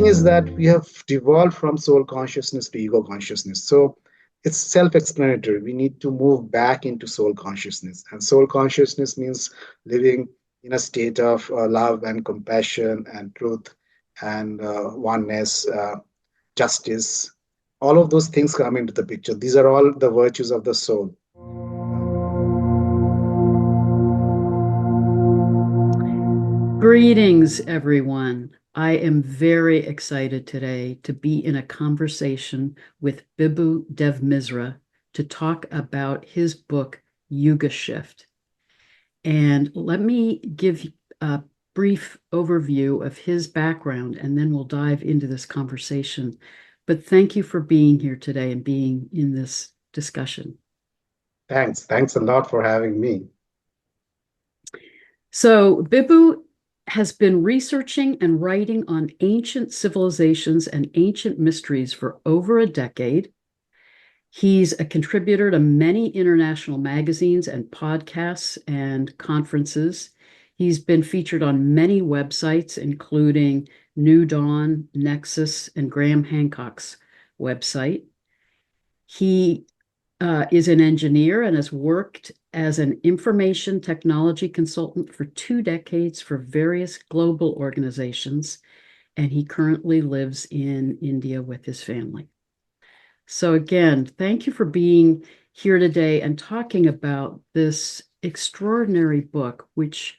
thing is that we have devolved from soul consciousness to ego consciousness. So it's self-explanatory. We need to move back into soul consciousness. And soul consciousness means living in a state of love and compassion and truth and oneness, justice. All of those things come into the picture. These are all the virtues of the soul. Greetings, everyone. I am very excited today to be in a conversation with Bibhu Dev Misra to talk about his book, Yuga Shift. And let me give a brief overview of his background, and then we'll dive into this conversation. But thank you for being here today and being in this discussion. Thanks. Thanks a lot for having me. So, Bibhu has been researching and writing on ancient civilizations and ancient mysteries for over a decade. He's a contributor to many international magazines and podcasts and conferences. He's been featured on many websites, including New Dawn, Nexus, and Graham Hancock's website. He is an engineer and has worked as an information technology consultant for 2 decades for various global organizations, and he currently lives in India with his family. So again, thank you for being here today and talking about this extraordinary book, which,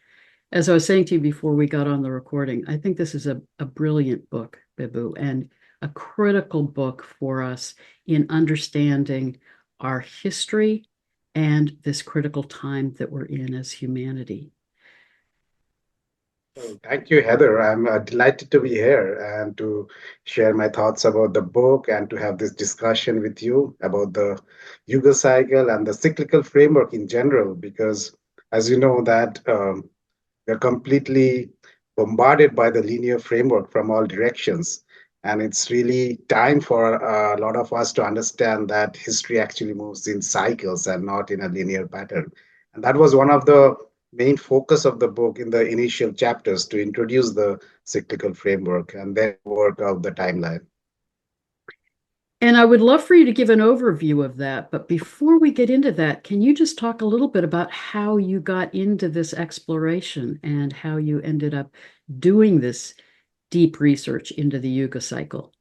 as I was saying to you before we got on the recording, I think this is a brilliant book, Bibhu, and a critical book for us in understanding our history and this critical time that we're in as humanity. Well, thank you, Heather. I'm delighted to be here and to share my thoughts about the book and to have this discussion with you about the Yuga cycle and the cyclical framework in general, because as you know that we're completely bombarded by the linear framework from all directions. And it's really time for a lot of us to understand that history actually moves in cycles and not in a linear pattern. And that was one of the main focus of the book in the initial chapters, to introduce the cyclical framework and then work out the timeline. And I would love for you to give an overview of that. But before we get into that, can you just talk a little bit about how you got into this exploration and how you ended up doing this deep research into the Yuga cycle?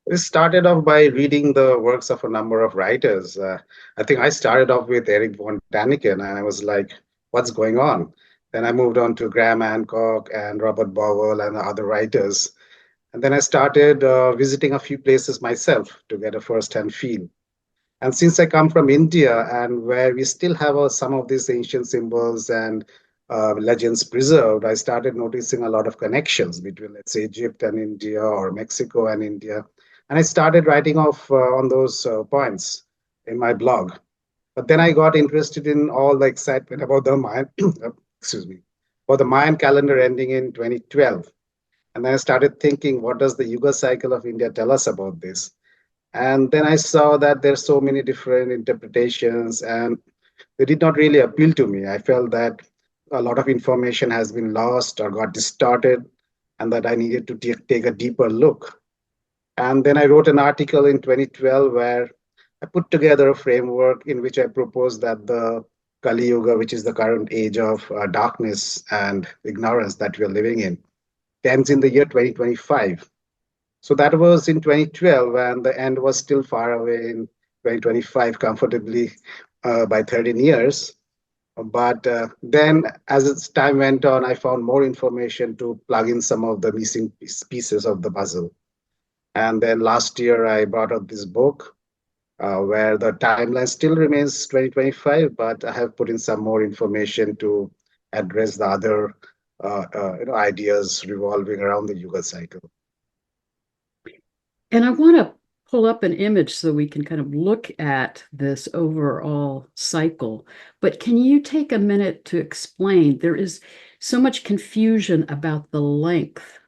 We started off by reading the works of a number of writers. I think I started off with Eric von Daniken, and I was like, what's going on? Then I moved on to Graham Hancock and Robert Bowell and other writers. And then I started visiting a few places myself to get a first-hand feel. And since I come from India, and where we still have some of these ancient symbols and legends preserved, I started noticing a lot of connections between, let's say, Egypt and India, or Mexico and India. And I started writing off on those points in my blog. But then I got interested in all the excitement about the Mayan, excuse me, about the Mayan calendar ending in 2012. And then I started thinking, what does the Yuga cycle of India tell us about this? And then I saw that there's so many different interpretations, and they did not really appeal to me. I felt that a lot of information has been lost or got distorted, and that I needed to take a deeper look. And then I wrote an article in 2012 where I put together a framework in which I proposed that the Kali Yuga, which is the current age of darkness and ignorance that we are living in, ends in the year 2025. So that was in 2012, and the end was still far away in 2025, comfortably by 13 years. But then, as time went on, I found more information to plug in some of the missing pieces of the puzzle. And then last year, I brought out this book where the timeline still remains 2025, but I have put in some more information to address the other ideas revolving around the Yuga cycle. And I want to pull up an image so we can kind of look at this overall cycle. But can you take a minute to explain? There is so much confusion about the length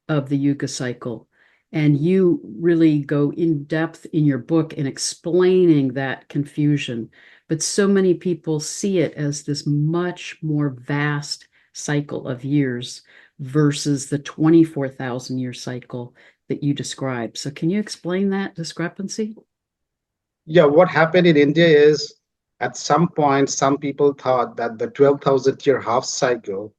of the Yuga cycle. And you really go in depth in your book in explaining that confusion. But so many people see it as this much more vast cycle of years versus the 24,000-year cycle that you described. So can you explain that discrepancy? Yeah, what happened in India is at some point, some people thought that the 12,000 year half cycle,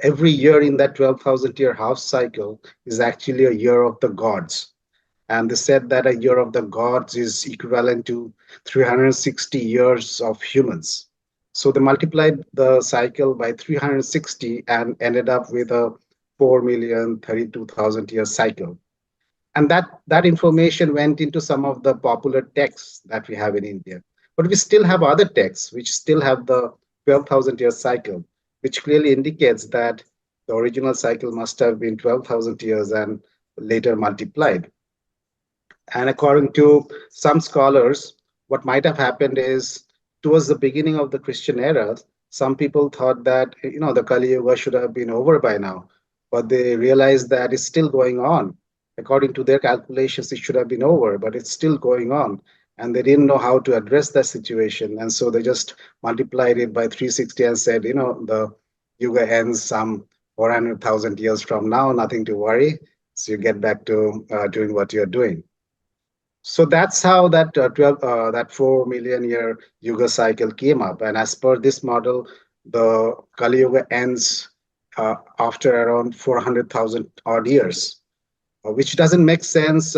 every year in that 12,000 year half cycle is actually a year of the gods. And they said that a year of the gods is equivalent to 360 years of humans. So they multiplied the cycle by 360 and ended up with a 4,032,000 year cycle. And that information went into some of the popular texts that we have in India. But we still have other texts which still have the 12,000 year cycle, which clearly indicates that the original cycle must have been 12,000 years and later multiplied. And according to some scholars, what might have happened is towards the beginning of the Christian era, some people thought that the Kali Yuga should have been over by now, but they realized that it's still going on. According to their calculations, it should have been over, but it's still going on. And they didn't know how to address that situation. And so they just multiplied it by 360 and said, the Yuga ends some 400,000 years from now, nothing to worry. So you get back to doing what you're doing. So that's how that 4 million year Yuga cycle came up. And as per this model, the Kali Yuga ends after around 400,000 odd years, which doesn't make sense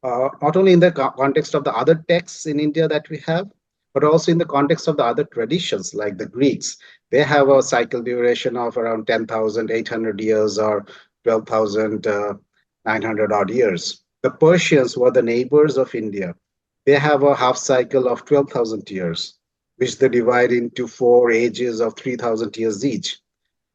not only in the context of the other texts in India that we have, but also in the context of the other traditions like the Greeks. They have a cycle duration of around 10,800 years or 12,900 odd years. The Persians were the neighbors of India. They have a half cycle of 12,000 years, which they divide into four ages of 3,000 years each.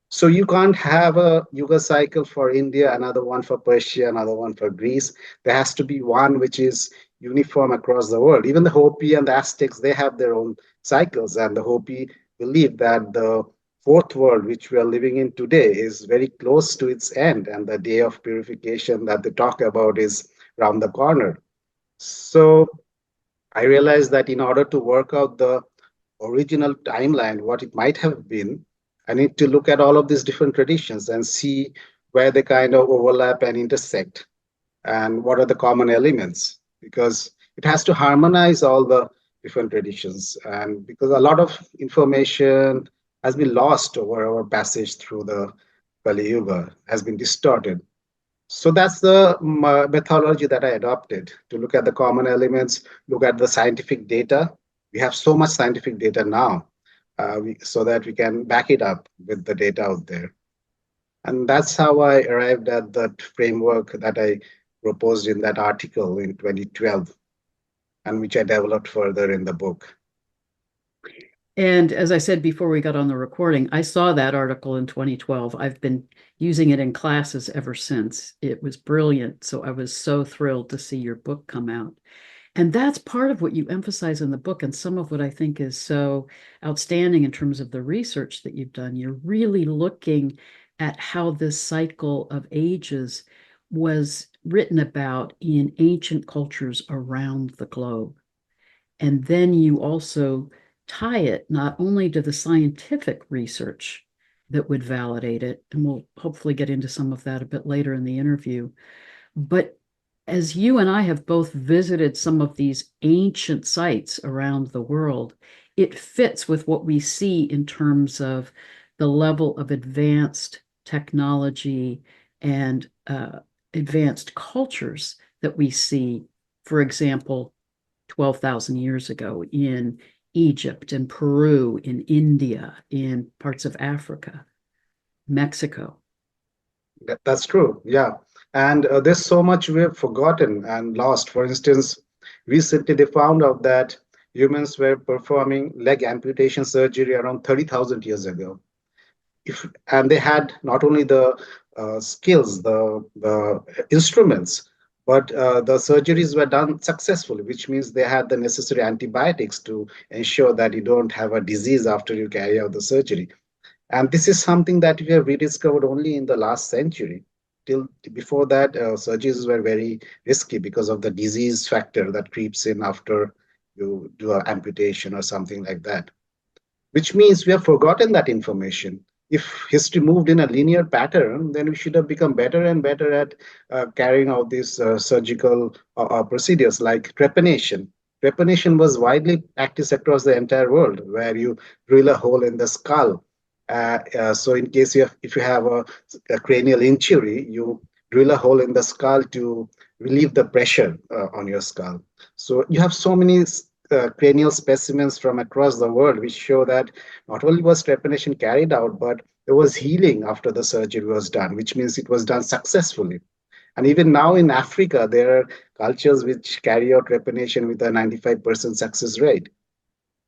So you can't have a Yuga cycle for India, another one for Persia, another one for Greece. There has to be one which is uniform across the world. Even the Hopi and the Aztecs, they have their own cycles, and the Hopi believe that the fourth world, which we are living in today, is very close to its end, and the day of purification that they talk about is around the corner. So I realized that in order to work out the original timeline, what it might have been, I need to look at all of these different traditions and see where they kind of overlap and intersect and what are the common elements, because it has to harmonize all the different traditions. And because a lot of information has been lost over our passage through the Kali Yuga, has been distorted. So that's the methodology that I adopted to look at the common elements, look at the scientific data. We have so much scientific data now, so that we can back it up with the data out there. And that's how I arrived at that framework that I proposed in that article in 2012, and which I developed further in the book. And as I said before we got on the recording, I saw that article in 2012. I've been using it in classes ever since. It was brilliant. So I was so thrilled to see your book come out. And that's part of what you emphasize in the book, and some of what I think is so outstanding in terms of the research that you've done. You're really looking at how this cycle of ages was written about in ancient cultures around the globe. And then you also tie it not only to the scientific research that would validate it, and we'll hopefully get into some of that a bit later in the interview, but as you and I have both visited some of these ancient sites around the world, it fits with what we see in terms of the level of advanced technology and advanced cultures that we see, for example, 12,000 years ago in Egypt and Peru, in India, in parts of Africa, Mexico. That's true, yeah. And there's so much we have forgotten and lost. For instance, recently they found out that humans were performing leg amputation surgery around 30,000 years ago. And they had not only the skills, the instruments, but the surgeries were done successfully, which means they had the necessary antibiotics to ensure that you don't have a disease after you carry out the surgery. And this is something that we have rediscovered only in the last century. Till before that, surgeries were very risky because of the disease factor that creeps in after you do an amputation or something like that, which means we have forgotten that information. if history moved in a linear pattern, then we should have become better and better at carrying out these surgical procedures like trepanation. Trepanation was widely practiced across the entire world, where you drill a hole in the skull. So, in case if you have a cranial injury, you drill a hole in the skull to relieve the pressure on your skull. So, you have so many cranial specimens from across the world which show that not only was trepanation carried out, but there was healing after the surgery was done, which means it was done successfully. And even now in Africa, there are cultures which carry out trepanation with a 95% success rate.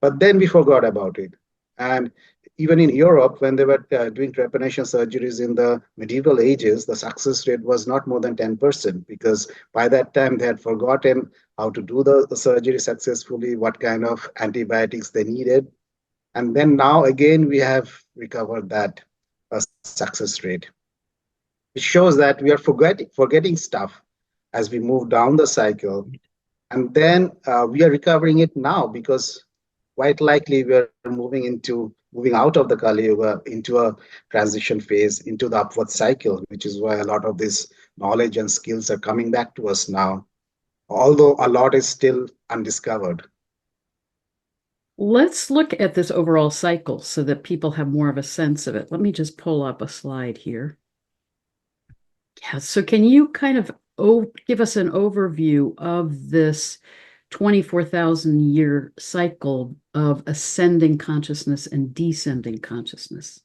But then we forgot about it. And even in Europe, when they were doing trepanation surgeries in the medieval ages, the success rate was not more than 10% because by that time they had forgotten how to do the surgery successfully, what kind of antibiotics they needed. And then now again, we have recovered that success rate. It shows that we are forgetting stuff as we move down the cycle. And then we are recovering it now because quite likely we are moving out of the Kali Yuga into a transition phase into the upward cycle, which is why a lot of this knowledge and skills are coming back to us now, although a lot is still undiscovered. Let's look at this overall cycle so that people have more of a sense of it. Let me just pull up a slide here. Yeah, so can you kind of give us an overview of this 24,000 year cycle of ascending consciousness and descending consciousness?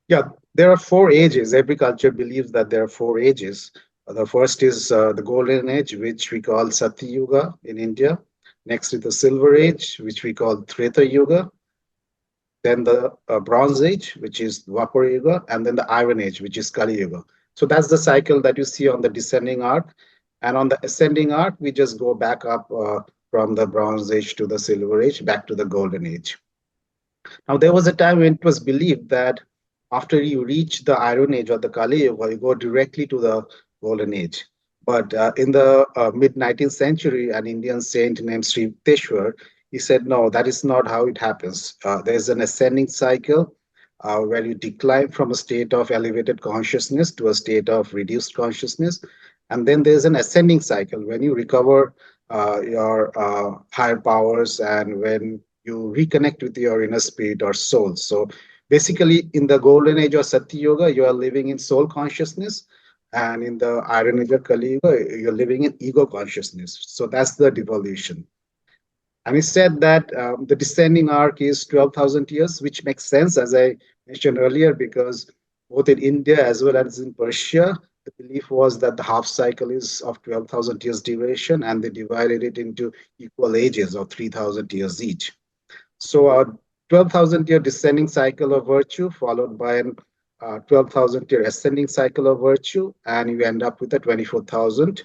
Yeah, there are four ages. Every culture believes that there are four ages. The first is the Golden Age, which we call Satya Yuga in India. Next is the Silver Age, which we call Treta Yuga. Then the Bronze Age, which is Dwapara Yuga, and then the Iron Age, which is Kali Yuga. So that's the cycle that you see on the descending arc. And on the ascending arc, we just go back up from the Bronze Age to the Silver Age, back to the Golden Age. Now, there was a time when it was believed that after you reach the Iron Age or the Kali Yuga, you go directly to the Golden Age. But in the mid 19th century, an Indian saint named Sri Yukteswar, he said, no, that is not how it happens. There's an ascending cycle where you decline from a state of elevated consciousness to a state of reduced consciousness. And then there's an ascending cycle when you recover your higher powers and when you reconnect with your inner spirit or soul. So basically, in the golden age of Satya Yoga, you are living in soul consciousness. And in the Iron Age of Kali Yuga, you're living in ego consciousness. So that's the devolution. And he said that the descending arc is 12,000 years, which makes sense, as I mentioned earlier, because both in India as well as in Persia, the belief was that the half cycle is of 12,000 years duration, and they divided it into equal ages of 3,000 years each. So a 12,000 year descending cycle of virtue followed by an 12,000 year ascending cycle of virtue, and you end up with a 24,000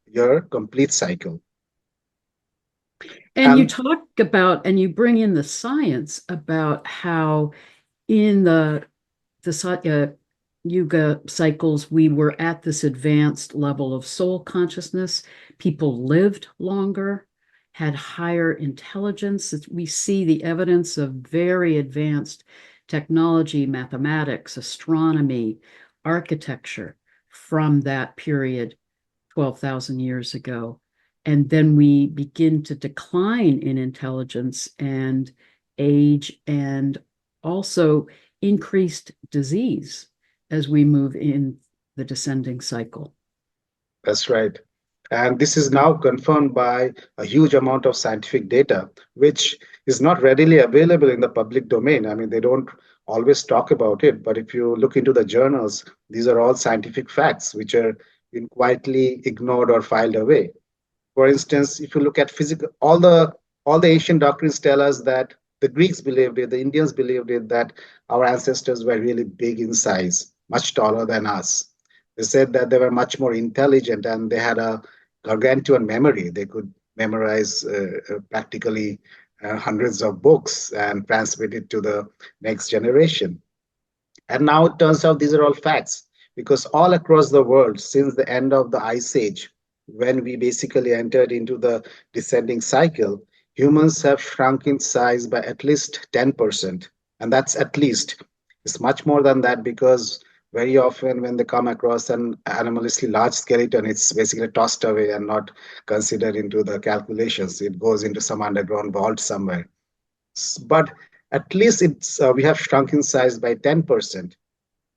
year complete cycle. And you talk about, and you bring in the science about how in the Satya Yuga cycles, we were at this advanced level of soul consciousness. People lived longer, had higher intelligence. We see the evidence of very advanced technology, mathematics, astronomy, architecture from that period 12,000 years ago. And then we begin to decline in intelligence and age and also increased disease as we move in the descending cycle. That's right. And this is now confirmed by a huge amount of scientific data, which is not readily available in the public domain. I mean, they don't always talk about it, but if you look into the journals, these are all scientific facts which are been quietly ignored or filed away. For instance, if you look at physical, all the ancient doctrines tell us that the Greeks believed it, the Indians believed it, that our ancestors were really big in size, much taller than us. They said that they were much more intelligent and they had a gargantuan memory. They could memorize practically hundreds of books and transmit it to the next generation. And now it turns out these are all facts because all across the world, since the end of the Ice Age, when we basically entered into the descending cycle, humans have shrunk in size by at least 10%. And that's at least. It's much more than that because very often when they come across an anomalously large skeleton, it's basically tossed away and not considered into the calculations. It goes into some underground vault somewhere. But at least we have shrunk in size by 10%.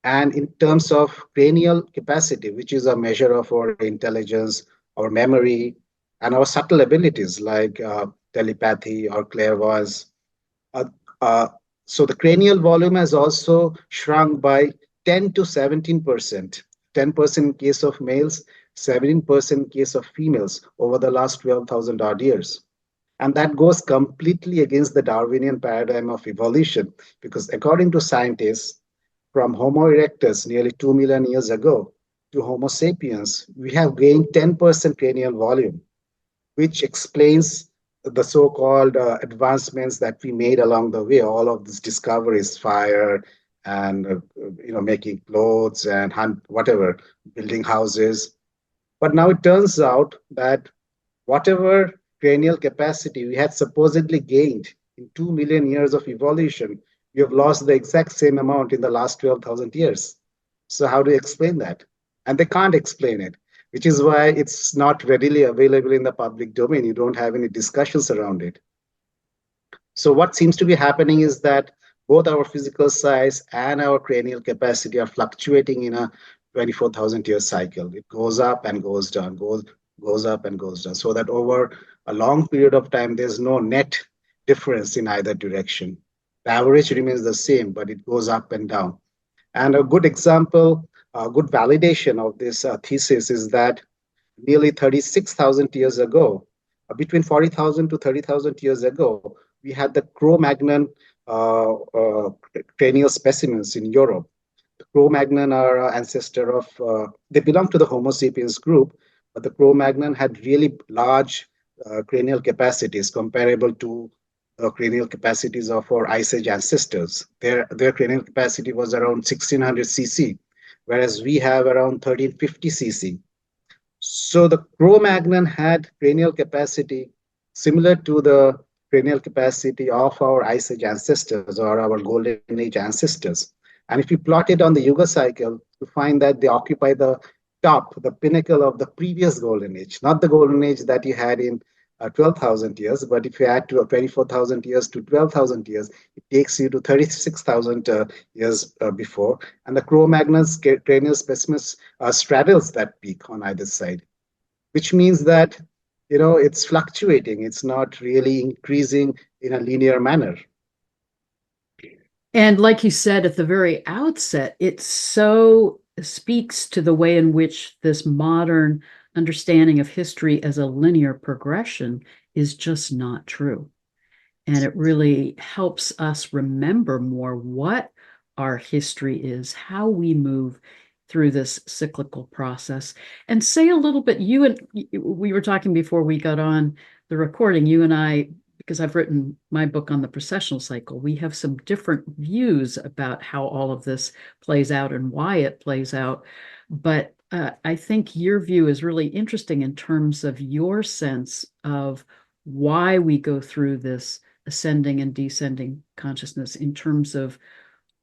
And in terms of cranial capacity, which is a measure of our intelligence, our memory, and our subtle abilities like telepathy or clairvoyance, uh, uh, so the cranial volume has also shrunk by 10 to 17%. 10% in case of males, 17% in case of females over the last 12,000 odd years. And that goes completely against the Darwinian paradigm of evolution, because according to scientists, from Homo erectus nearly 2 million years ago to Homo sapiens, we have gained 10% cranial volume, which explains the so-called advancements that we made along the way. All of these discoveries, fire, and making clothes and hunt, whatever, building houses. But now it turns out that whatever cranial capacity we had supposedly gained in 2 million years of evolution, we have lost the exact same amount in the last 12,000 years. So, how do you explain that? And they can't explain it, which is why it's not readily available in the public domain. You don't have any discussions around it. So, what seems to be happening is that both our physical size and our cranial capacity are fluctuating in a 24,000 year cycle. It goes up and goes down, goes up and goes down. So that over a long period of time, there's no net difference in either direction. The average remains the same, but it goes up and down. And a good example, a good validation of this thesis is that nearly 36,000 years ago, between 40,000 to 30,000 years ago, we had the Cro-Magnon cranial specimens in Europe. The Cro-Magnon are ancestor of, they belong to the Homo sapiens group, but the Cro-Magnon had really large cranial capacities comparable to the cranial capacities of our Ice Age ancestors. Their cranial capacity was around 1600 cc, whereas we have around 1350 cc. So the Cro-Magnon had cranial capacity similar to the cranial capacity of our Ice Age ancestors or our Golden Age ancestors. And if you plot it on the Yuga cycle, you find that they occupy the top, the pinnacle of the previous Golden Age, not the Golden Age that you had in 12,000 years, but if you add to 24,000 years to 12,000 years, it takes you to 36,000 years before. And the Cro-Magnon's cranial specimens straddles that peak on either side, which means that it's fluctuating. It's not really increasing in a linear manner. And like you said at the very outset, it so speaks to the way in which this modern understanding of history as a linear progression is just not true. And it really helps us remember more what our history is, how we move through this cyclical process. And say a little bit, we were talking before we got on the recording, you and I, because I've written my book on the precessional cycle, we have some different views about how all of this plays out and why it plays out. But I think your view is really interesting in terms of your sense of why we go through this ascending and descending consciousness, in terms of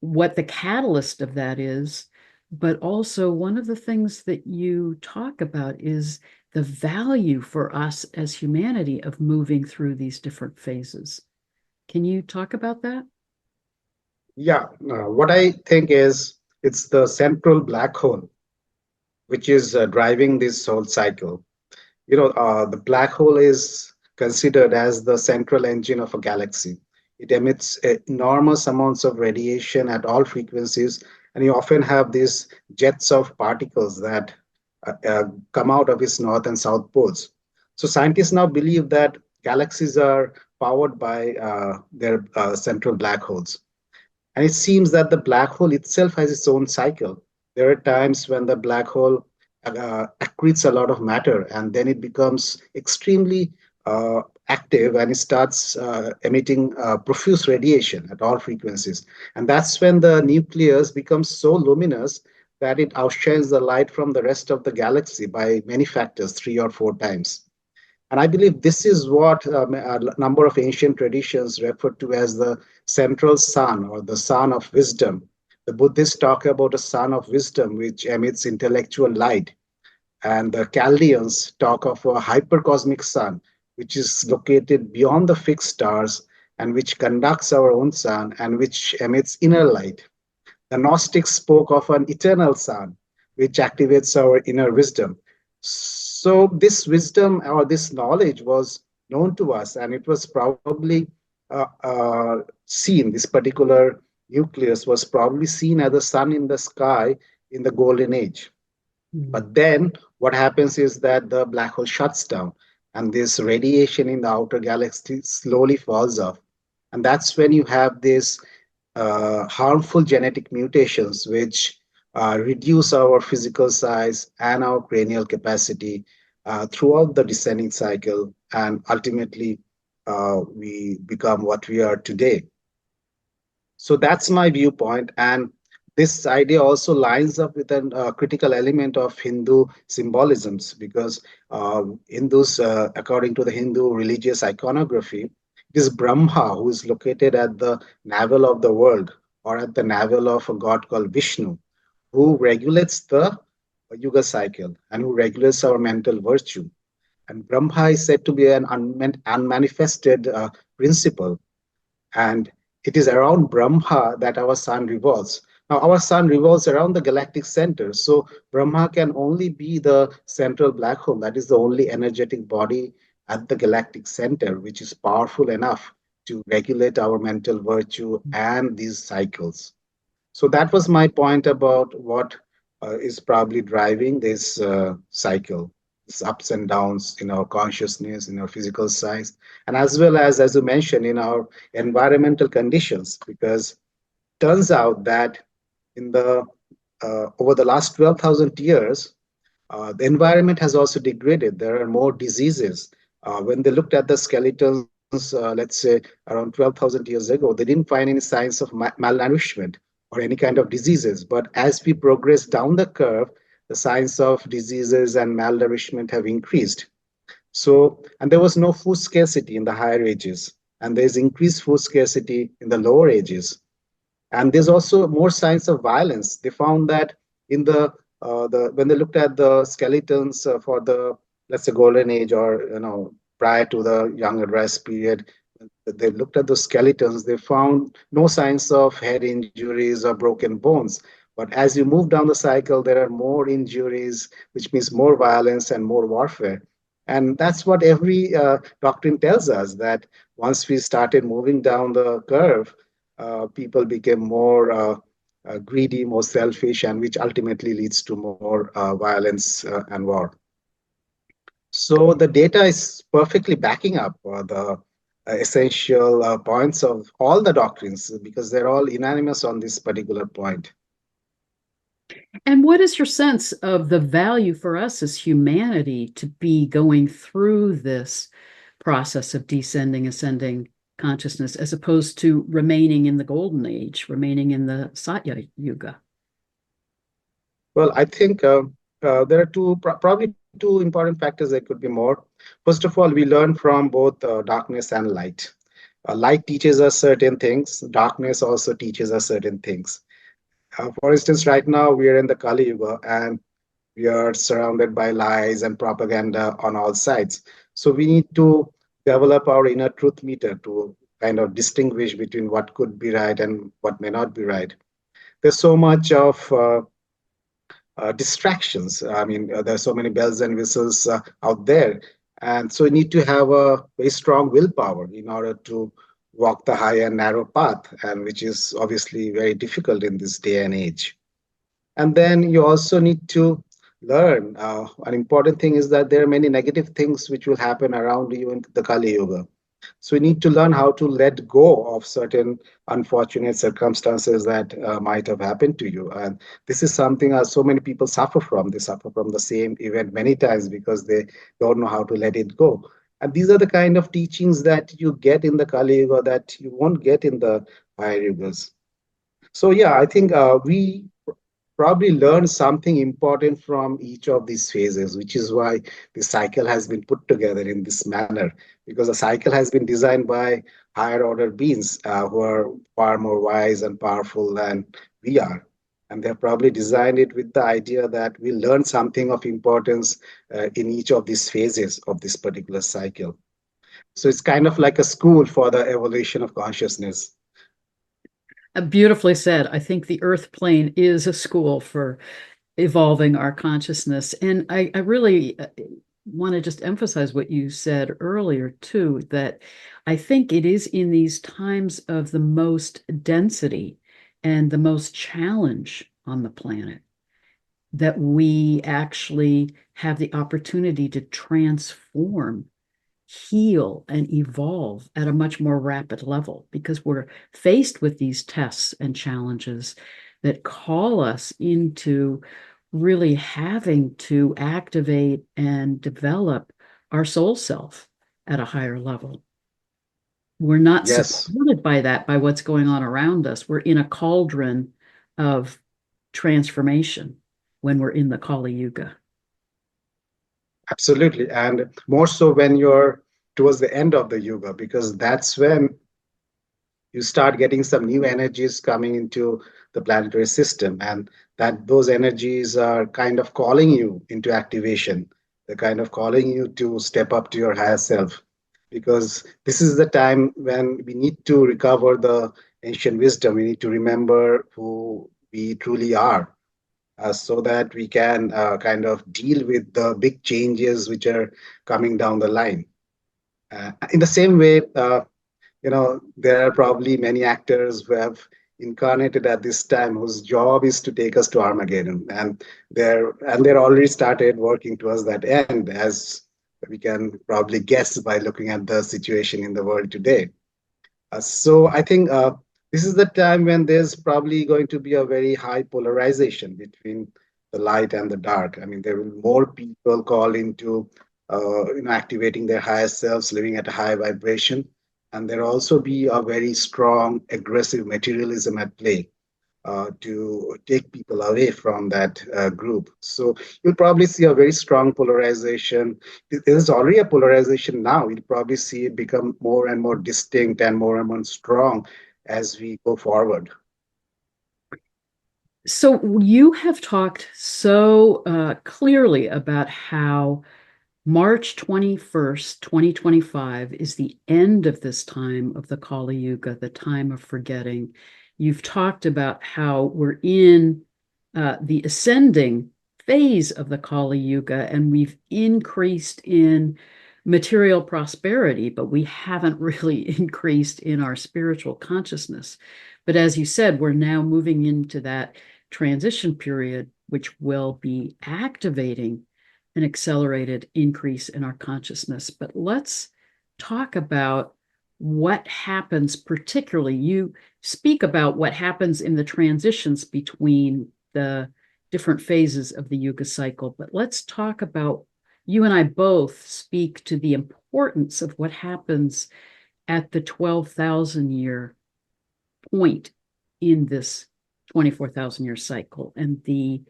what the catalyst of that is. But also, one of the things that you talk about is the value for us as humanity of moving through these different phases. Can you talk about that? Yeah, what I think is it's the central black hole, which is driving this whole cycle. The black hole is considered as the central engine of a galaxy. It emits enormous amounts of radiation at all frequencies, and you often have these jets of particles that come out of its north and south poles. So scientists now believe that galaxies are powered by their central black holes. And it seems that the black hole itself has its own cycle. There are times when the black hole accretes a lot of matter, and then it becomes extremely active and it starts emitting profuse radiation at all frequencies. And that's when the nucleus becomes so luminous that it outshines the light from the rest of the galaxy by many factors, 3 or 4 times. And I believe this is what a number of ancient traditions refer to as the central sun or the sun of wisdom, The Buddhists talk about a sun of wisdom which emits intellectual light, and the Chaldeans talk of a hypercosmic sun, which is located beyond the fixed stars and which conducts our own sun and which emits inner light. The Gnostics spoke of an eternal sun, which activates our inner wisdom. So, this wisdom or this knowledge was known to us, and it was probably seen, this particular nucleus was probably seen as the sun in the sky in the golden age. Mm. But then what happens is that the black hole shuts down and this radiation in the outer galaxy slowly falls off. And that's when you have this harmful genetic mutations which reduce our physical size and our cranial capacity throughout the descending cycle. And ultimately, we become what we are today. So that's my viewpoint. And this idea also lines up with a critical element of Hindu symbolisms because Hindus, according to the Hindu religious iconography, it is Brahma who is located at the navel of the world or at the navel of a god called Vishnu, who regulates the Yuga cycle and who regulates our mental virtue. And Brahma is said to be an unmanifested principle, and it is around Brahma that our sun revolves. Now, our sun revolves around the galactic center, so Brahma can only be the central black hole. That is the only energetic body at the galactic center, which is powerful enough to regulate our mental virtue and these cycles. So that was my point about what is probably driving this cycle, these ups and downs in our consciousness, in our physical size, and as you mentioned, in our environmental conditions. Because turns out that in the over the last 12,000 years, the environment has also degraded. There are more diseases. When they looked at the skeletons, let's say around 12,000 years ago, they didn't find any signs of malnourishment or any kind of diseases. But as we progress down the curve, the signs of diseases and malnourishment have increased. So, and there was no food scarcity in the higher ages, and there's increased food scarcity in the lower ages. And there's also more signs of violence. They found that in the when they looked at the skeletons for the, let's say, golden age, or prior to the young advanced period, they looked at the skeletons. They found no signs of head injuries or broken bones. But as you move down the cycle, there are more injuries, which means more violence and more warfare. And that's what every doctrine tells us, that once we started moving down the curve, people became more greedy, more selfish, and which ultimately leads to more violence and war. So the data is perfectly backing up the essential points of all the doctrines because they're all unanimous on this particular point. And what is your sense of the value for us as humanity to be going through this process of descending, ascending consciousness, as opposed to remaining in the golden age, remaining in the Satya Yuga? Well, I think there are probably two important factors. There could be more. First of all, we learn from both darkness and light. Light teaches us certain things. Darkness also teaches us certain things. For instance, right now we are in the Kali Yuga and we are surrounded by lies and propaganda on all sides. So we need to develop our inner truth meter to kind of distinguish between what could be right and what may not be right. There's so much of distractions. I mean, there's so many bells and whistles out there. And so you need to have a very strong willpower in order to walk the high and narrow path, and which is obviously very difficult in this day and age. And then you also need to learn. An important thing is that there are many negative things which will happen around you in the Kali Yuga. So we need to learn how to let go of certain unfortunate circumstances that might have happened to you. And this is something so many people suffer from. They suffer from the same event many times because they don't know how to let it go. And these are the kind of teachings that you get in the Kali Yuga that you won't get in the higher yugas. So yeah, I think we probably learn something important from each of these phases, which is why the cycle has been put together in this manner, because the cycle has been designed by higher order beings who are far more wise and powerful than we are. And they've probably designed it with the idea that we learn something of importance in each of these phases of this particular cycle. So it's kind of like a school for the evolution of consciousness. Beautifully said. I think the Earth plane is a school for evolving our consciousness. And I really want to just emphasize what you said earlier, too, that I think it is in these times of the most density and the most challenge on the planet that we actually have the opportunity to transform, heal, and evolve at a much more rapid level because we're faced with these tests and challenges that call us into really having to activate and develop our soul self at a higher level. We're not Yes, supported by that, by what's going on around us. We're in a cauldron of transformation when we're in the Kali Yuga. absolutely. And more so when you're towards the end of the yuga, because that's when you start getting some new energies coming into the planetary system, and that those energies are kind of calling you into activation. They're kind of calling you to step up to your higher self, because this is the time when we need to recover the ancient wisdom. We need to remember who we truly are, so that we can kind of deal with the big changes which are coming down the line. In the same way, there are probably many actors who have incarnated at this time whose job is to take us to Armageddon, and they're already started working towards that end, as we can probably guess by looking at the situation in the world today. So I think this is the time when there's probably going to be a very high polarization between the light and the dark. I mean, there will more people call into activating their higher selves, living at a high vibration, and there also be a very strong, aggressive materialism at play to take people away from that group. So you'll probably see a very strong polarization. There's already a polarization now. You'll probably see it become more and more distinct and more strong as we go forward. So you have talked so clearly about how March 21st, 2025 is the end of this time of the Kali Yuga, the time of forgetting. You've talked about how we're in the ascending phase of the Kali Yuga and we've increased in material prosperity, but we haven't really increased in our spiritual consciousness. But as you said, we're now moving into that transition period, which will be activating an accelerated increase in our consciousness. But let's talk about what happens, particularly, you speak about what happens in the transitions between the different phases of the Yuga cycle. But let's talk about, you and I both speak to the importance of what happens at the 12,000 year point in this 24,000 year cycle and the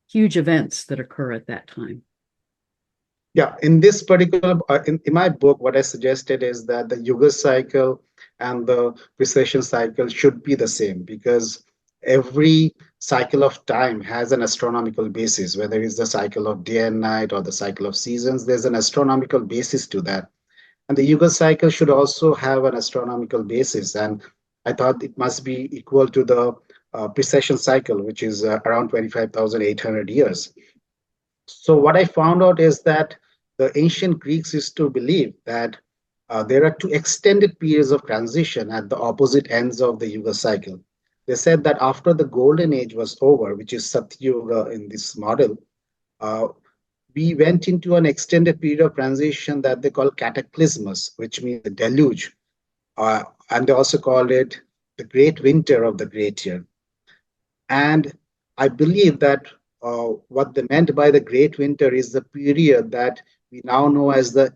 huge events that occur at that time. Yeah, in this particular, in my book, what I suggested is that the Yuga cycle and the precession cycle should be the same, because every cycle of time has an astronomical basis, whether it's the cycle of day and night or the cycle of seasons, there's an astronomical basis to that. And the Yuga cycle should also have an astronomical basis. And I thought it must be equal to the precession cycle, which is around 25,800 years. So what I found out is that the ancient Greeks used to believe that there are two extended periods of transition at the opposite ends of the Yuga cycle. They said that after the golden age was over, which is Satyuga in this model, uh, we went into an extended period of transition that they call cataclysmus, which means the deluge. And they also called it the great winter of the great year. And I believe that what they meant by the Great Winter is the period that we now know as the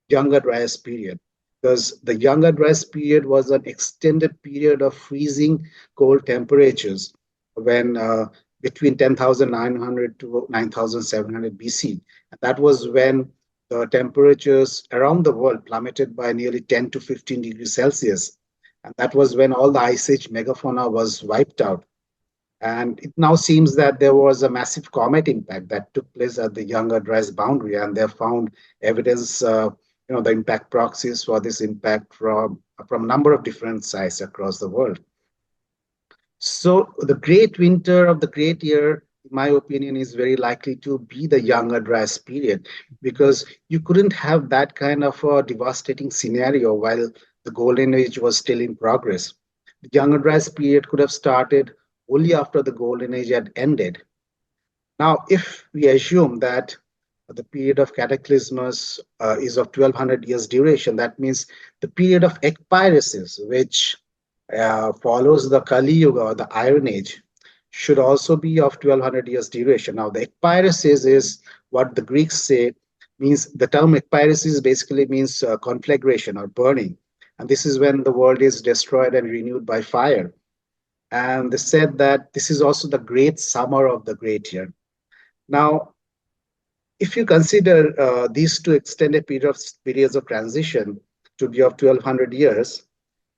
Younger Dryas period. Because the Younger Dryas period was an extended period of freezing cold temperatures when between 10,900 to 9,700 BC. And that was when the temperatures around the world plummeted by nearly 10 to 15 degrees Celsius. And that was when all the ice age megafauna was wiped out. And it now seems that there was a massive comet impact that took place at the Younger Dryas boundary, and they have found evidence, the impact proxies for this impact from a number of different sites across the world. So the great winter of the great year, in my opinion, is very likely to be the Younger Dryas period, because you couldn't have that kind of a devastating scenario while the Golden Age was still in progress. The Younger Dryas period could have started only after the Golden Age had ended. Now, if we assume that the period of cataclysms is of 1200 years duration, that means the period of ekpyresis, which follows the Kali Yuga or the Iron Age, should also be of 1200 years duration. Now, the ekpyresis is what the Greeks say means the term ekpyresis basically means conflagration or burning. And this is when the world is destroyed and renewed by fire. And they said that this is also the great summer of the great year. Now, if you consider these two extended periods of transition to be of 1200 years,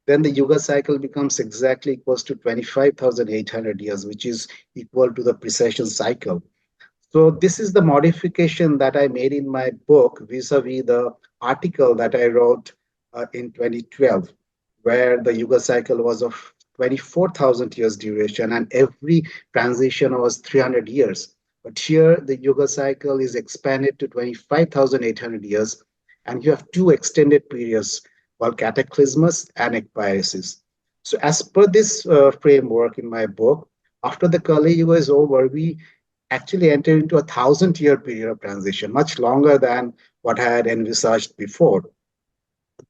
then the Yuga cycle becomes exactly equals to 25,800 years, which is equal to the precession cycle. So this is the modification that I made in my book vis-a-vis the article that I wrote in 2012, where the Yuga cycle was of 24,000 years duration and every transition was 300 years. But here the Yuga cycle is expanded to 25,800 years, and you have two extended periods called cataclysmus and ekpyresis. So as per this framework in my book, after the Kali Yuga is over, we actually enter into a 1,000-year period of transition, much longer than what I had envisaged before.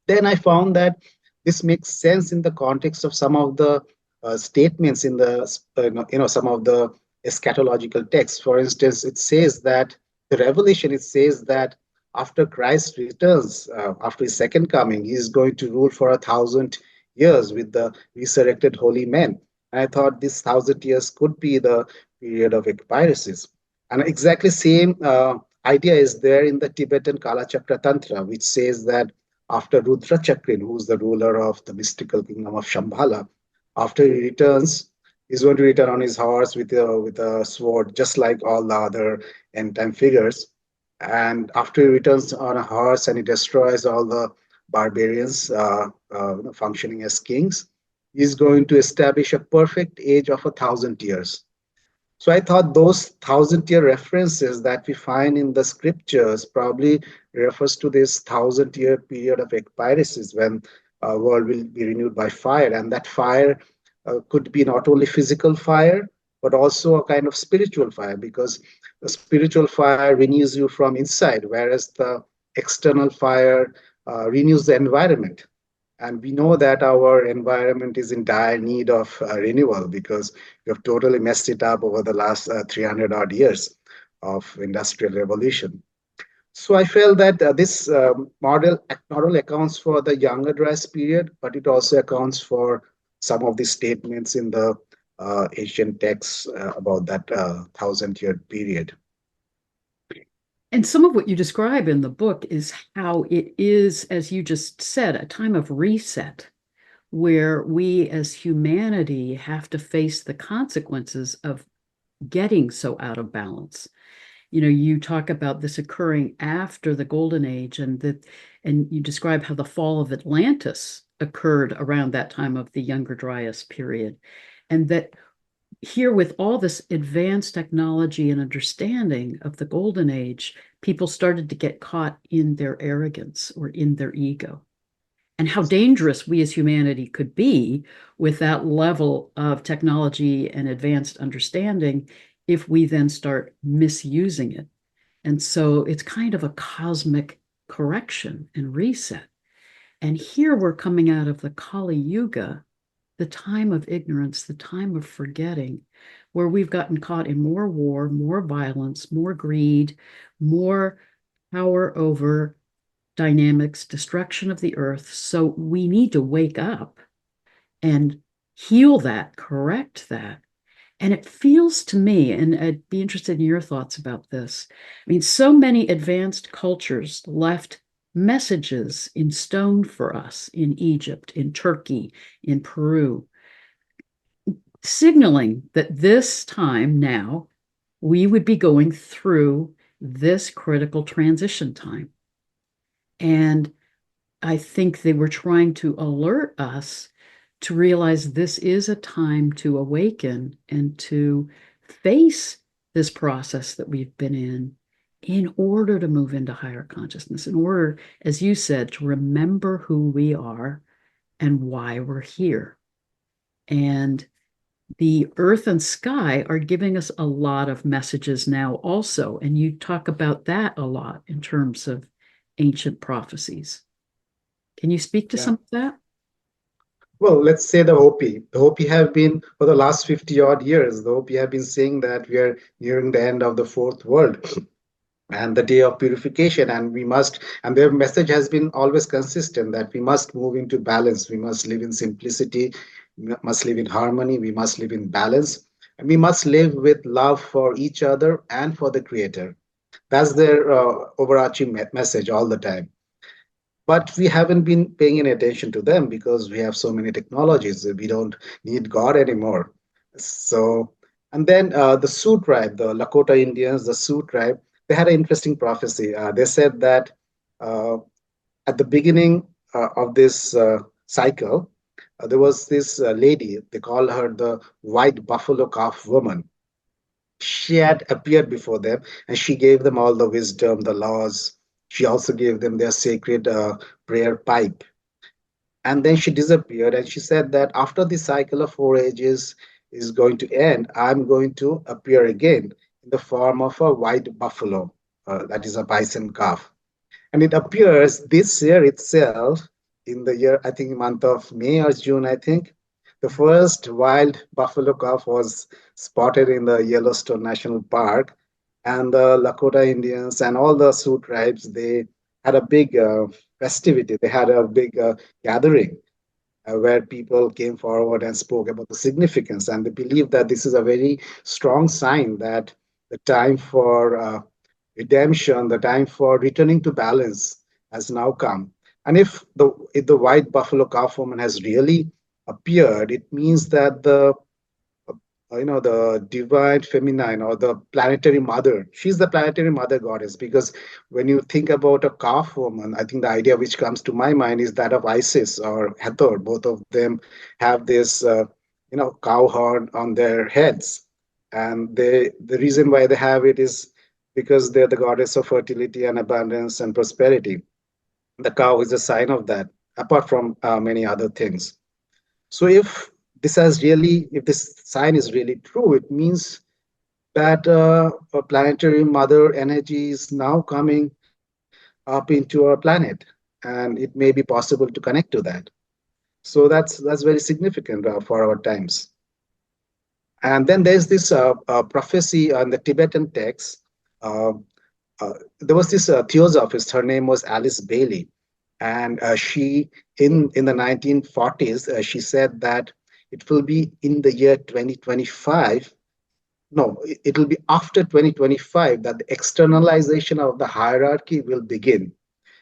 Then I found that this makes sense in the context of some of the statements in the some of the eschatological texts. For instance, it says that the Revelation, it says that after Christ returns, after his second coming, he is going to rule for 1,000 years with the resurrected holy men. And I thought this 1,000 years could be the period of ekpyresis. And exactly same idea is there in the Tibetan Kalachakra Tantra, which says that after Rudra Chakrin, who's the ruler of the mystical kingdom of Shambhala, after he returns, he's going to return on his horse with a sword, just like all the other end time figures. And after he returns on a horse and he destroys all the barbarians functioning as kings, he's going to establish a perfect age of 1,000 years. So I thought those 1,000-year references that we find in the scriptures probably refers to this 1,000-year period of ekpyresis when world will be renewed by fire, and that fire could be not only physical fire but also a kind of spiritual fire, because the spiritual fire renews you from inside, whereas the external fire renews the environment. And we know that our environment is in dire need of renewal because we have totally messed it up over the last 300 odd years of industrial revolution. So I felt that this model not only accounts for the Younger Dryas period, but it also accounts for some of the statements in the ancient texts about that 1,000-year period. And some of what you describe in the book is how it is, as you just said, a time of reset where we as humanity have to face the consequences of getting so out of balance. You talk about this occurring after the Golden Age, and you describe how the fall of Atlantis occurred around that time of the Younger Dryas period, and that here, with all this advanced technology and understanding of the Golden Age, people started to get caught in their arrogance or in their ego, and how dangerous we as humanity could be with that level of technology and advanced understanding if we then start misusing it. And so it's kind of a cosmic correction and reset. And here we're coming out of the Kali Yuga, the time of ignorance, the time of forgetting, where we've gotten caught in more war, more violence, more greed, more power over dynamics, destruction of the earth. So we need to wake up and heal that, correct that. And it feels to me, and I'd be interested in your thoughts about this. I mean, so many advanced cultures left messages in stone for us in Egypt, in Turkey, in Peru. signaling that this time now we would be going through this critical transition time. And I think they were trying to alert us to realize this is a time to awaken and to face this process that we've been in order to move into higher consciousness, in order, as you said, to remember who we are and why we're here. And the earth and sky are giving us a lot of messages now also. And you talk about that a lot in terms of ancient prophecies. Can you speak to Yeah. some of that? Well, let's say the Hopi. The Hopi have been, for the last 50 odd years, the Hopi have been saying that we are nearing the end of the fourth world and the day of purification. And we must, and their message has been always consistent that we must move into balance. We must live in simplicity. We must live in harmony. We must live in balance. And we must live with love for each other and for the Creator. That's their overarching message all the time, but we haven't been paying any attention to them because we have so many technologies. We don't need God anymore. So, and then the Sioux tribe, the Lakota Indians, the Sioux tribe, they had an interesting prophecy. They said that uh, at the beginning of this cycle, there was this lady, they call her the white buffalo calf woman. She had appeared before them, and she gave them all the wisdom, the laws. She also gave them their sacred prayer pipe. And then she disappeared, and she said that after the cycle of 4 ages is going to end, I'm going to appear again in the form of a white buffalo, that is a bison calf. And it appears this year itself, in the year, I think, month of May or June, I think, the first wild buffalo calf was spotted in the Yellowstone National Park. And the Lakota Indians and all the Sioux tribes, they had a big festivity. They had a big gathering where people came forward and spoke about the significance. And they believe that this is a very strong sign that the time for redemption, the time for returning to balance has now come. And if the white buffalo calf woman has really appeared, it means that the divine feminine or the planetary mother, she's the planetary mother goddess, because when you think about a calf woman, I think the idea which comes to my mind is that of Isis or Hathor. Both of them have this cow horn on their heads, and the reason why they have it is because they're the goddess of fertility and abundance and prosperity. The cow is a sign of that, apart from many other things. So if this sign is really true, it means that a planetary mother energy is now coming up into our planet, and it may be possible to connect to that. So that's very significant for our times. And then there's this prophecy on the Tibetan text. Uh, there was this theosophist. Her name was Alice Bailey, and she in the 1940s she said that it will be in the year 2025. No, it will be after 2025 that the externalization of the hierarchy will begin.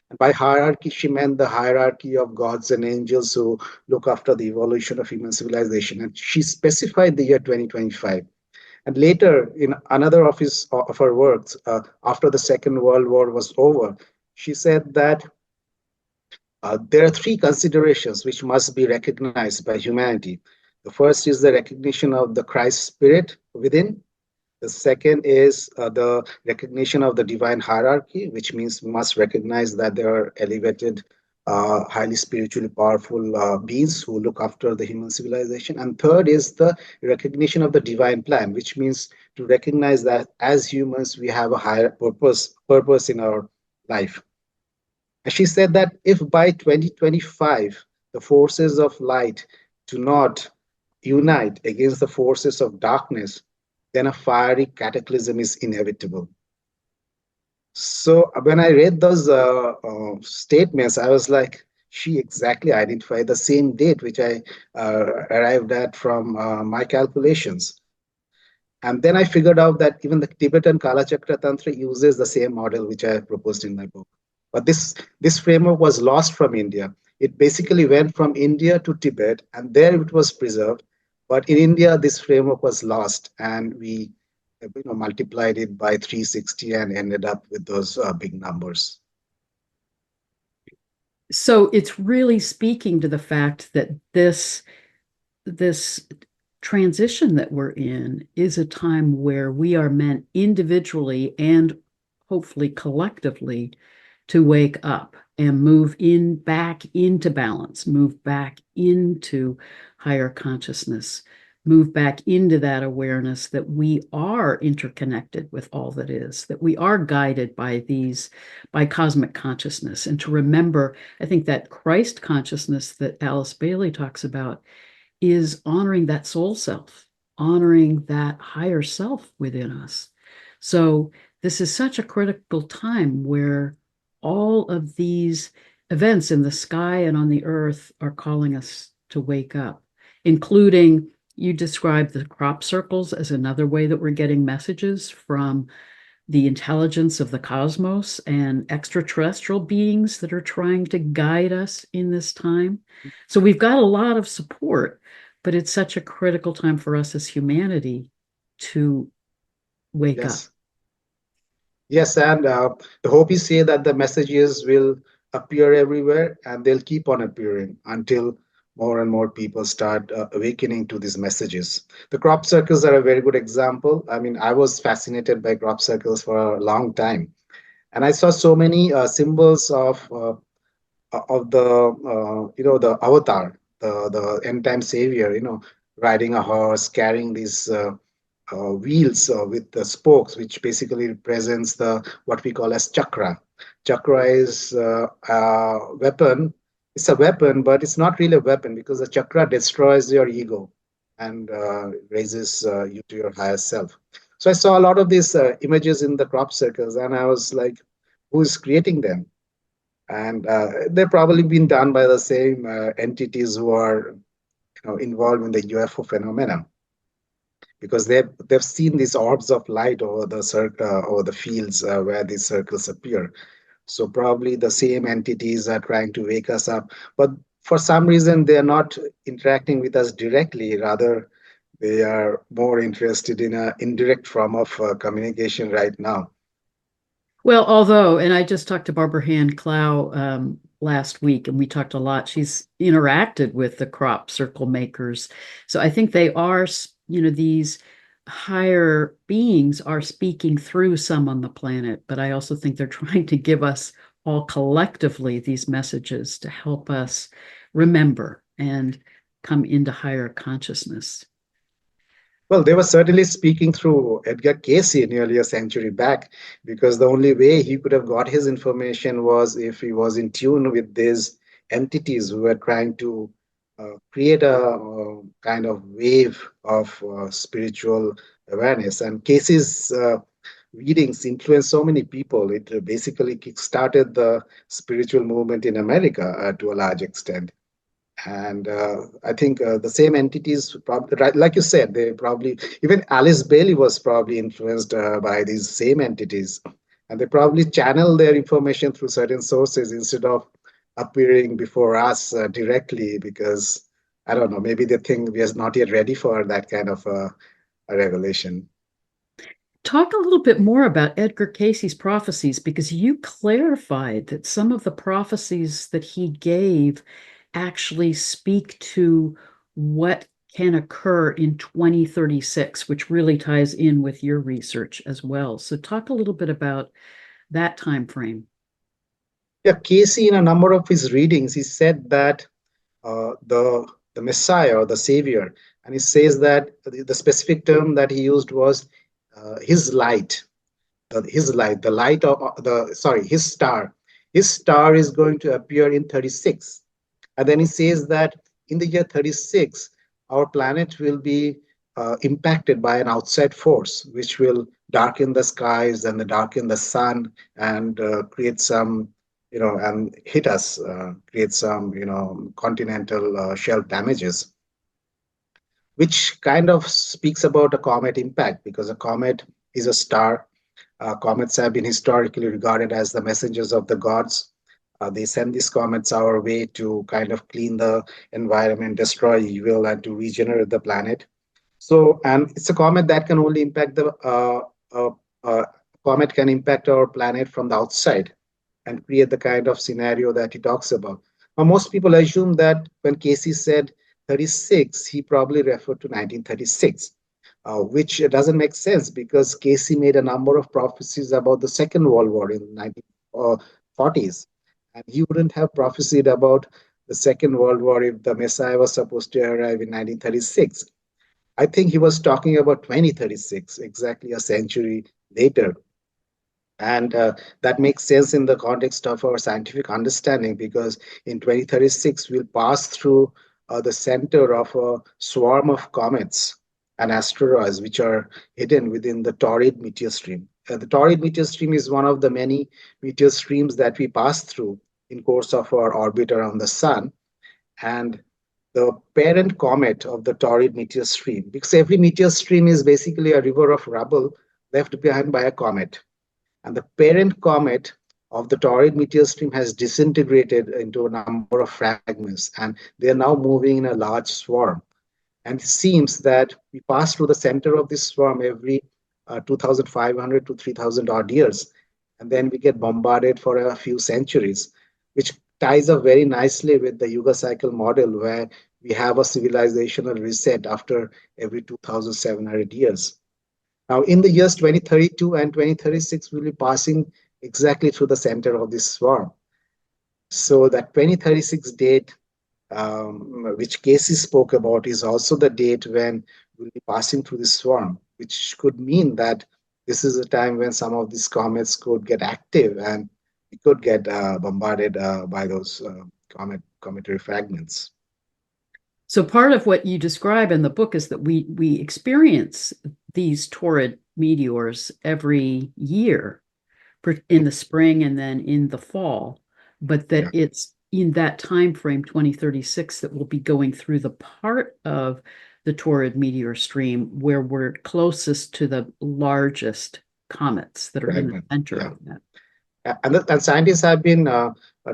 And by hierarchy, she meant the hierarchy of gods and angels who look after the evolution of human civilization. And she specified the year 2025. And later, in another of her works, after the Second World War was over, she said that there are three considerations which must be recognized by humanity. The first is the recognition of the Christ spirit within. The second is the recognition of the divine hierarchy, which means we must recognize that there are elevated, highly spiritually powerful beings who look after the human civilization. And third is the recognition of the divine plan, which means to recognize that as humans we have a higher purpose in our life. And she said that if by 2025 the forces of light do not unite against the forces of darkness, then a fiery cataclysm is inevitable. So when I read those statements, I was like, she exactly identified the same date which I arrived at from my calculations. And then I figured out that even the Tibetan Kalachakra Tantra uses the same model which I have proposed in my book. But this framework was lost from India. It basically went from India to Tibet, and there it was preserved. But in India, this framework was lost, and we multiplied it by 360 and ended up with those big numbers. So it's really speaking to the fact that this transition that we're in is a time where we are meant individually and hopefully collectively to wake up and move in back into balance, move back into higher consciousness, move back into that awareness that we are interconnected with all that is, that we are guided by cosmic consciousness. And to remember, I think that Christ consciousness that Alice Bailey talks about is honoring that soul self, honoring that higher self within us. So this is such a critical time where all of these events in the sky and on the earth are calling us to wake up, including, you described the crop circles as another way that we're getting messages from the intelligence of the cosmos and extraterrestrial beings that are trying to guide us in this time. So we've got a lot of support, but it's such a critical time for us as humanity to wake up. Yes. Yes, and the hope is here that the messages will appear everywhere and they'll keep on appearing until more and more people start awakening to these messages. The crop circles are a very good example. I mean, I was fascinated by crop circles for a long time, and I saw so many symbols of the the avatar, the end time savior, riding a horse, carrying these wheels with the spokes, which basically represents the what we call as chakra. Chakra is a weapon. It's a weapon, but it's not really a weapon because the chakra destroys your ego and raises you to your higher self. So I saw a lot of these images in the crop circles, and I was like, who is creating them? And they're probably been done by the same entities who are involved in the UFO phenomenon, because they've seen these orbs of light over the over the fields where these circles appear. So probably the same entities are trying to wake us up, but for some reason they are not interacting with us directly. Rather, they are more interested in an indirect form of communication right now. Well, although, and I just talked to Barbara Hand Clow last week, and we talked a lot. She's interacted with the crop circle makers. So I think they are, these higher beings are speaking through some on the planet, but I also think they're trying to give us all collectively these messages to help us remember and come into higher consciousness. Well, they were certainly speaking through Edgar Casey nearly a century back, because the only way he could have got his information was if he was in tune with these entities who were trying to create a kind of wave of spiritual awareness. And Casey's readings influenced so many people. It basically kickstarted the spiritual movement in America to a large extent. And I think the same entities, probably, right, like you said, they probably, even Alice Bailey was probably influenced by these same entities. And they probably channel their information through certain sources instead of appearing before us directly, because I don't know, maybe they think we are not yet ready for that kind of a revelation. Talk a little bit more about Edgar Casey's prophecies, because you clarified that some of the prophecies that he gave actually speak to what can occur in 2036, which really ties in with your research as well. So talk a little bit about that time frame. Yeah, Casey, in a number of his readings, he said that the Messiah or the Savior, and he says that the specific term that he used was his light, his light, the light of the sorry, his star. His star is going to appear in 36, and then he says that in the year 36, our planet will be impacted by an outside force, which will darken the skies and darken the sun and create some, and hit us, create some, continental shelf damages, which kind of speaks about a comet impact, because a comet is a star. Comets have been historically regarded as the messengers of the gods. They send these comets our way to kind of clean the environment, destroy evil, and to regenerate the planet. So, and it's a comet that can only impact the uh, comet can impact our planet from the outside and create the kind of scenario that he talks about. Now, most people assume that when Casey said 36, he probably referred to 1936, which doesn't make sense because Casey made a number of prophecies about the Second World War in the 1940s. And he wouldn't have prophesied about the Second World War if the Messiah was supposed to arrive in 1936. I think he was talking about 2036, exactly a century later. And that makes sense in the context of our scientific understanding because in 2036, we'll pass through the center of a swarm of comets and asteroids which are hidden within the Taurid meteor stream. The Taurid meteor stream is one of the many meteor streams that we pass through in course of our orbit around the sun. And the parent comet of the Taurid meteor stream, because every meteor stream is basically a river of rubble left behind by a comet. And the parent comet of the Taurid meteor stream has disintegrated into a number of fragments, and they are now moving in a large swarm. And it seems that we pass through the center of this swarm every 2,500 to 3,000 odd years, and then we get bombarded for a few centuries, which ties up very nicely with the Yuga cycle model, where we have a civilizational reset after every 2,700 years. Now, in the years 2032 and 2036, we'll be passing exactly through the center of this swarm. So that 2036 date, which Casey spoke about, is also the date when we'll be passing through this swarm, which could mean that this is a time when some of these comets could get active and we could get bombarded by those cometary fragments. So part of what you describe in the book is that we experience these Taurid meteors every year in the spring and then in the fall, but that it's in that time frame 2036 that we'll be going through the part of the Taurid meteor stream where we're closest to the largest comets that are in the center of that. And scientists have been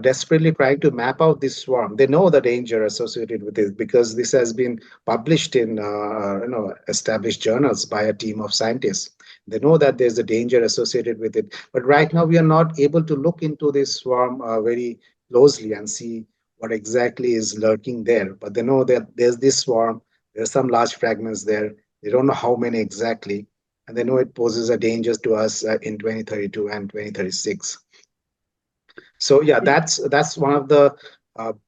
desperately trying to map out this swarm. They know the danger associated with it because this has been published in established journals by a team of scientists. They know that there's a danger associated with it. But right now, we are not able to look into this swarm very closely and see what exactly is lurking there. But they know that there's this swarm, there's some large fragments there. They don't know how many exactly, and they know it poses a danger to us in 2032 and 2036. So yeah, that's one of the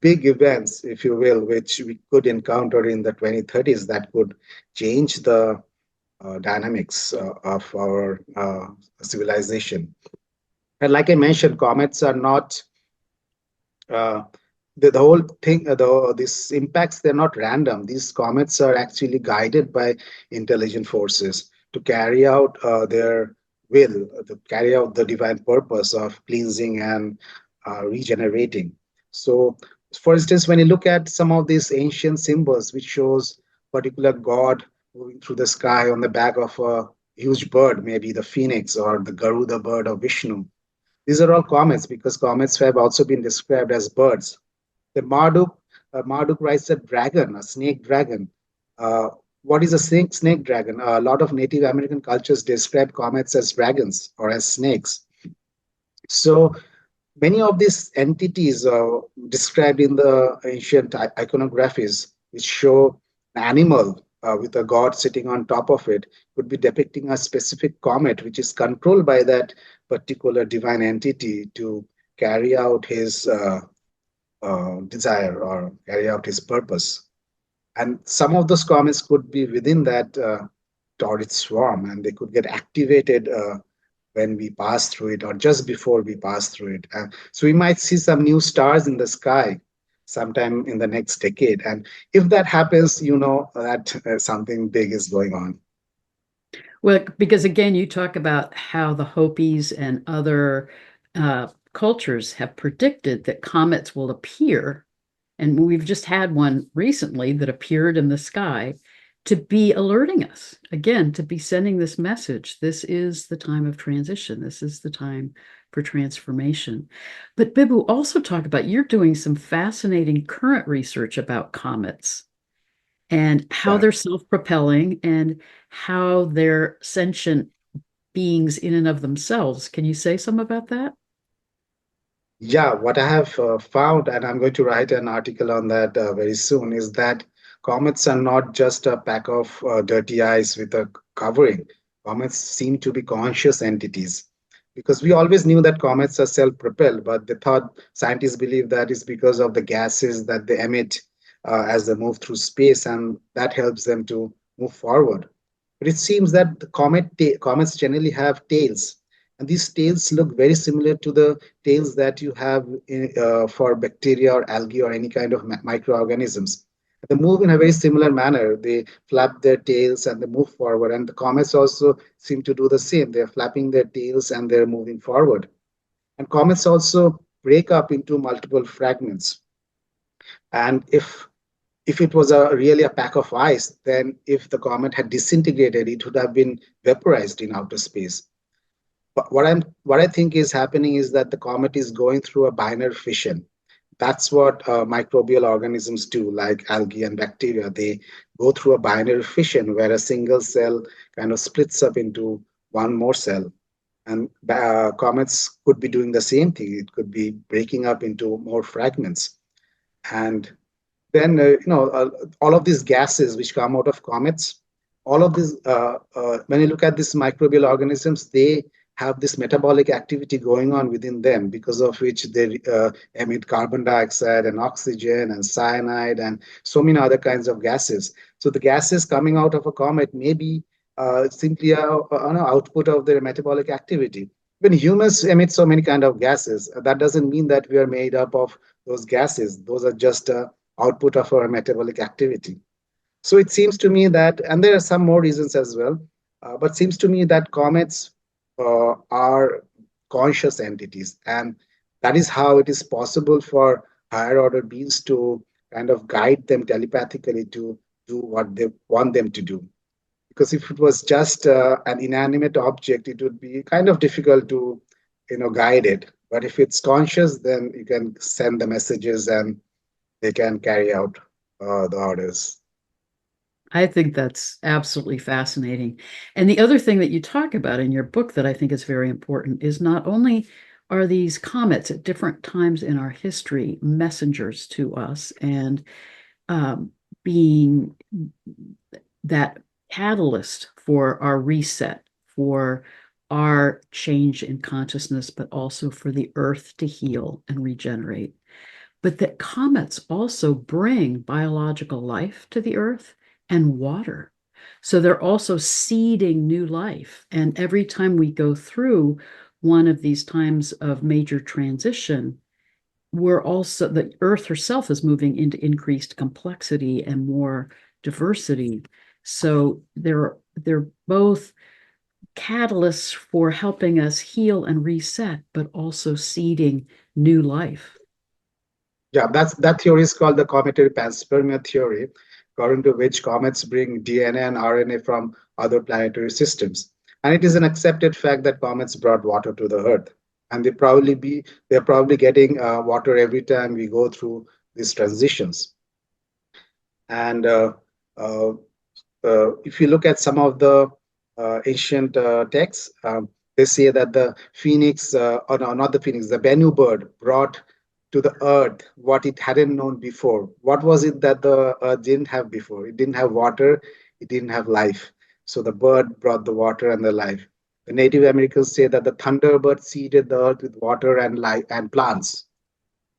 big events, if you will, which we could encounter in the 2030s that could change the dynamics of our civilization. And like I mentioned, comets are not uh, the whole thing. These impacts, they're not random. These comets are actually guided by intelligent forces to carry out their will, to carry out the divine purpose of cleansing and regenerating. So, for instance, when you look at some of these ancient symbols, which shows particular god moving through the sky on the back of a huge bird, maybe the phoenix or the Garuda bird of Vishnu. These are all comets because comets have also been described as birds. The Marduk writes a dragon, a snake dragon. Uh, what is a snake dragon? A lot of Native American cultures describe comets as dragons or as snakes. So many of these entities described in the ancient iconographies, which show an animal with a god sitting on top of it, could be depicting a specific comet, which is controlled by that particular divine entity to carry out his desire or carry out his purpose. And some of those comets could be within that Taurid swarm, and they could get activated when we pass through it or just before we pass through it. So we might see some new stars in the sky sometime in the next decade. And if that happens, you know that something big is going on. Well, because again, you talk about how the Hopis and other cultures have predicted that comets will appear. And we've just had one recently that appeared in the sky. to be alerting us again, to be sending this message. This is the time of transition. This is the time for transformation. But Bibhu, also talk about you're doing some fascinating current research about comets and how Yeah. they're self-propelling and how they're sentient beings in and of themselves. Can you say some about that? Yeah, what I have found, and I'm going to write an article on that very soon, is that comets are not just a pack of dirty ice with a covering. Comets seem to be conscious entities because we always knew that comets are self-propelled, but they thought scientists believe that is because of the gases that they emit as they move through space, and that helps them to move forward. But it seems that the comets generally have tails, and these tails look very similar to the tails that you have for bacteria or algae or any kind of microorganisms. They move in a very similar manner. They flap their tails and they move forward. And the comets also seem to do the same. They're flapping their tails and they're moving forward. And comets also break up into multiple fragments. And if it was really a pack of ice, then if the comet had disintegrated, it would have been vaporized in outer space. But what I think is happening is that the comet is going through a binary fission. That's what microbial organisms do, like algae and bacteria. They go through a binary fission where a single cell kind of splits up into one more cell. And comets could be doing the same thing. It could be breaking up into more fragments. And then all of these gases which come out of comets, all of these when you look at these microbial organisms, they have this metabolic activity going on within them, because of which they emit carbon dioxide and oxygen and cyanide and so many other kinds of gases. So the gases coming out of a comet may be simply an output of their metabolic activity. When humans emit so many kind of gases, that doesn't mean that we are made up of those gases. Those are just output of our metabolic activity. So it seems to me that, and there are some more reasons as well, but seems to me that comets are conscious entities, and that is how it is possible for higher order beings to kind of guide them telepathically to do what they want them to do. Because if it was just an inanimate object, it would be kind of difficult to, guide it. But if it's conscious, then you can send the messages and they can carry out the orders. I think that's absolutely fascinating. And the other thing that you talk about in your book that I think is very important is not only are these comets at different times in our history messengers to us and um, being that catalyst for our reset, for our change in consciousness, but also for the earth to heal and regenerate. But that comets also bring biological life to the earth and water. So they're also seeding new life. And every time we go through one of these times of major transition, we're also, the earth herself is moving into increased complexity and more diversity. So they're both catalysts for helping us heal and reset, but also seeding new life. Yeah, that theory is called the cometary panspermia theory, according to which comets bring DNA and RNA from other planetary systems. And it is an accepted fact that comets brought water to the Earth, and they're probably getting water every time we go through these transitions. And uh, if you look at some of the ancient texts, they say that the phoenix, or no, not the phoenix, the Bennu bird brought to the earth what it hadn't known before. What was it that the earth didn't have before? It didn't have water, it didn't have life. So the bird brought the water and the life. The Native Americans say that the thunderbird seeded the earth with water and life and plants.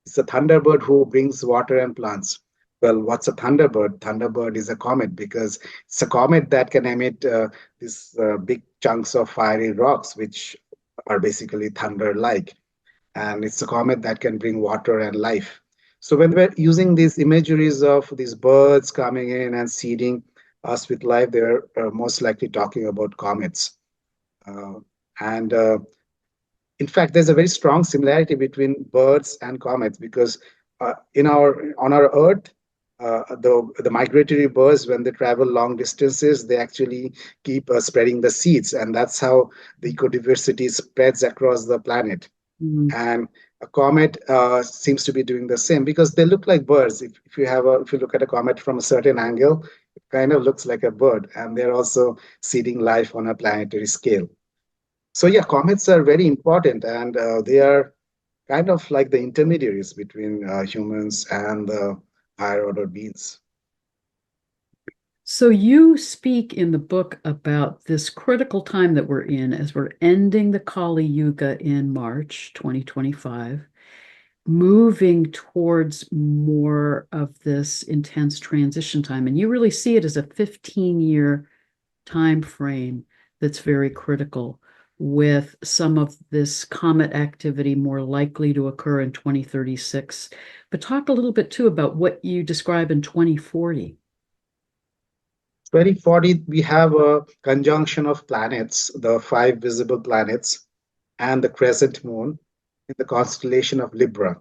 It's a thunderbird who brings water and plants. Well, what's a thunderbird? Thunderbird is a comet because it's a comet that can emit these big chunks of fiery rocks, which are basically thunder-like. And it's a comet that can bring water and life. So when we're using these imageries of these birds coming in and seeding us with life, they're most likely talking about comets. Uh, and In fact, there's a very strong similarity between birds and comets because in our on our Earth, the migratory birds, when they travel long distances, they actually keep spreading the seeds, and that's how the ecodiversity spreads across the planet. Mm. And a comet seems to be doing the same because they look like birds. If you look at a comet from a certain angle, it kind of looks like a bird, and they're also seeding life on a planetary scale. So yeah, comets are very important, and they are kind of like the intermediaries between humans and the higher order beings. So you speak in the book about this critical time that we're in as we're ending the Kali Yuga in March 2025, moving towards more of this intense transition time. And you really see it as a 15-year time frame that's very critical, with some of this comet activity more likely to occur in 2036. But talk a little bit too about what you describe in 2040. 2040, we have a conjunction of planets, the five visible planets, and the crescent moon in the constellation of Libra.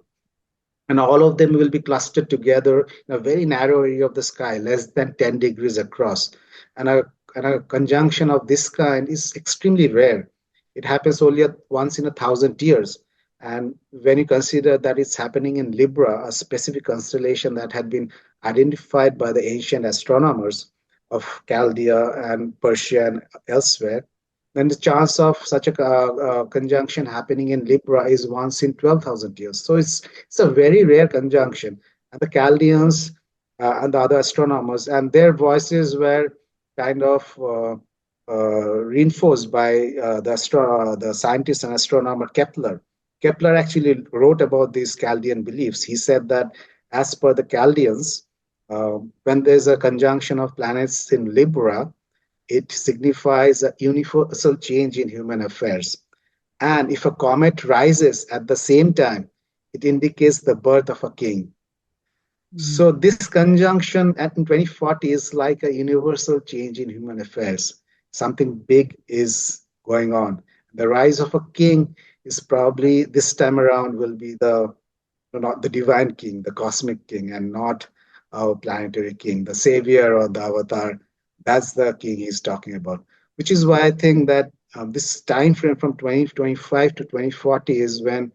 And all of them will be clustered together in a very narrow area of the sky, less than 10 degrees across. And a conjunction of this kind is extremely rare. It happens only once in 1,000 years. And when you consider that it's happening in Libra, a specific constellation that had been identified by the ancient astronomers of Chaldea and Persia and elsewhere, then the chance of such a conjunction happening in Libra is once in 12,000 years. So it's a very rare conjunction. And the Chaldeans and the other astronomers, and their voices were kind of reinforced by the scientist and astronomer Kepler. Kepler actually wrote about these Chaldean beliefs. He said that as per the Chaldeans, when there's a conjunction of planets in Libra, it signifies a universal change in human affairs. And if a comet rises at the same time, it indicates the birth of a king. Mm. So this conjunction in 2040 is like a universal change in human affairs. Something big is going on. The rise of a king is probably this time around will be not the divine king, the cosmic king, and not our planetary king, the savior or the avatar. That's the king he's talking about. Which is why I think that this time frame from 2025 to 2040 is when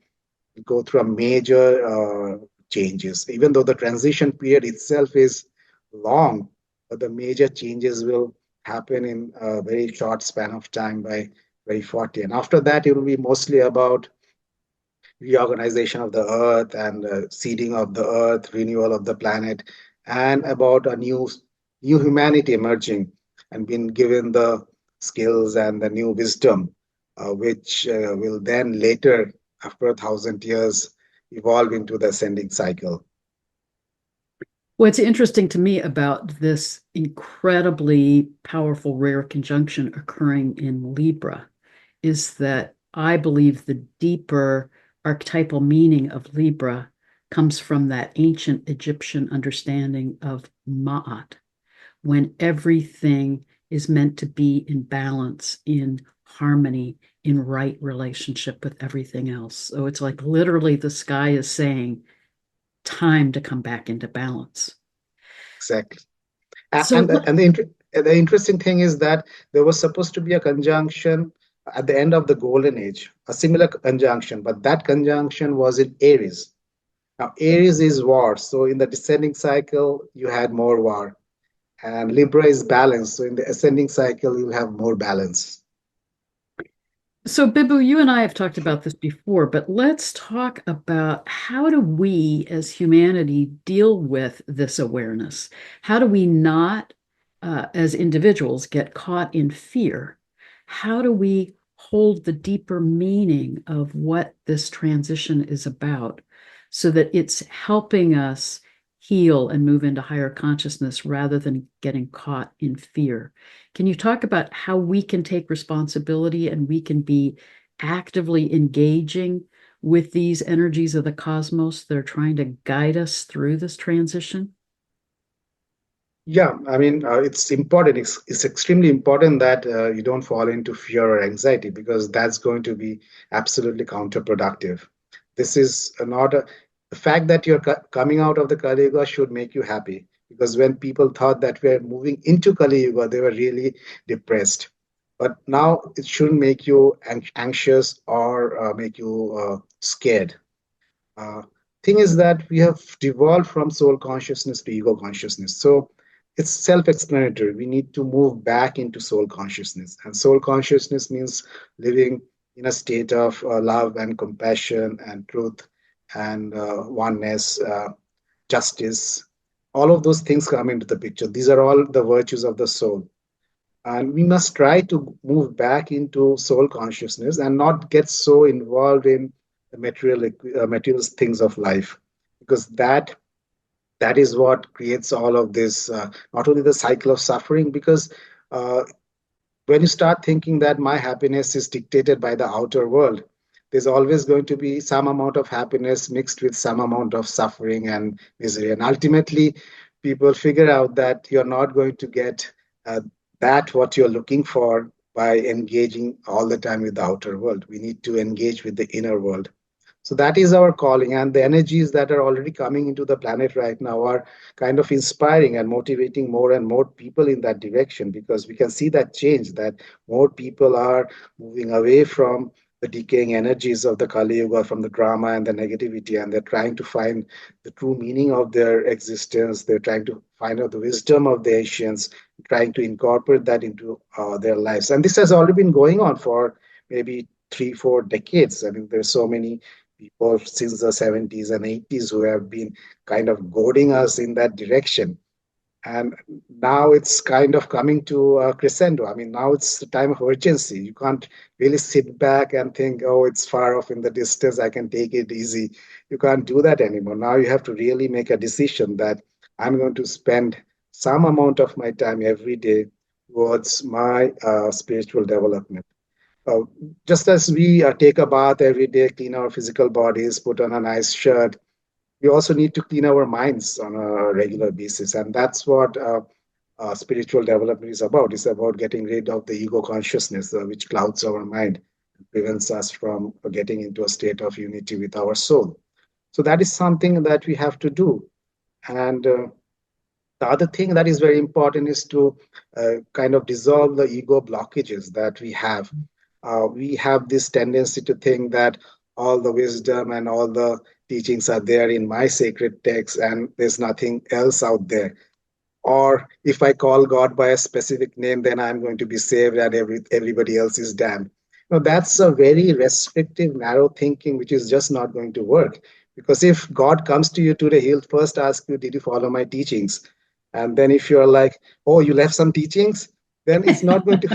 we go through a major changes. Even though the transition period itself is long, but the major changes will happen in a very short span of time by 2040. And after that, it will be mostly about reorganization of the earth and seeding of the earth, renewal of the planet, and about a new humanity emerging and being given the skills and the new wisdom, which will then later, after 1,000 years, evolve into the ascending cycle. What's interesting to me about this incredibly powerful rare conjunction occurring in Libra is that I believe the deeper archetypal meaning of Libra comes from that ancient Egyptian understanding of Maat, when everything is meant to be in balance, in harmony, in right relationship with everything else. So it's like literally the sky is saying, time to come back into balance. Exactly. So, And the interesting thing is that there was supposed to be a conjunction at the end of the Golden Age, a similar conjunction, but that conjunction was in Aries. Now, Aries is war, so in the descending cycle, you had more war. And Libra is balance, so in the ascending cycle, you have more balance. so Bibhu, you and I have talked about this before, but let's talk about how do we as humanity deal with this awareness? How do we not, as individuals, get caught in fear? How do we hold the deeper meaning of what this transition is about so that it's helping us heal and move into higher consciousness rather than getting caught in fear? Can you talk about how we can take responsibility and we can be actively engaging with these energies of the cosmos that are trying to guide us through this transition? Yeah, I mean, it's important. It's extremely important that you don't fall into fear or anxiety because that's going to be absolutely counterproductive. This is not the fact that you're coming out of the Kali Yuga should make you happy, because when people thought that we are moving into Kali Yuga, they were really depressed. But now it shouldn't make you anxious or make you scared. Uh, Thing is that we have devolved from soul consciousness to ego consciousness. So it's self-explanatory. We need to move back into soul consciousness. And soul consciousness means living in a state of love and compassion and truth and oneness, justice. All of those things come into the picture. These are all the virtues of the soul. And we must try to move back into soul consciousness and not get so involved in the material things of life, because that is what creates all of this, not only the cycle of suffering, because uh, when you start thinking that my happiness is dictated by the outer world, there's always going to be some amount of happiness mixed with some amount of suffering and misery. And ultimately, people figure out that you're not going to get uh, that what you're looking for by engaging all the time with the outer world. We need to engage with the inner world. So that is our calling, and the energies that are already coming into the planet right now are kind of inspiring and motivating more and more people in that direction, because we can see that change, that more people are moving away from the decaying energies of the Kali Yuga, from the drama and the negativity, and they're trying to find the true meaning of their existence. They're trying to find out the wisdom of the ancients, trying to incorporate that into their lives. And this has already been going on for maybe 3 4 decades. I mean, there's so many people since the 70s and 80s who have been kind of goading us in that direction. And now it's kind of coming to a crescendo. I mean, now it's the time of urgency. You can't really sit back and think, oh, it's far off in the distance, I can take it easy. You can't do that anymore. Now you have to really make a decision that I'm going to spend some amount of my time every day towards my spiritual development. uh, just as we take a bath every day, clean our physical bodies, put on a nice shirt, we also need to clean our minds on a regular basis. And that's what spiritual development is about. It's about getting rid of the ego consciousness, which clouds our mind and prevents us from getting into a state of unity with our soul. So that is something that we have to do. And the other thing that is very important is to kind of dissolve the ego blockages that we have. We have this tendency to think that all the wisdom and all the teachings are there in my sacred text and there's nothing else out there. Or if I call God by a specific name, then I'm going to be saved and everybody else is damned. Now, that's a very restrictive, narrow thinking, which is just not going to work. Because if God comes to you today, he'll first ask you, did you follow my teachings? And then if you're like, oh, you left some teachings, then it's not going to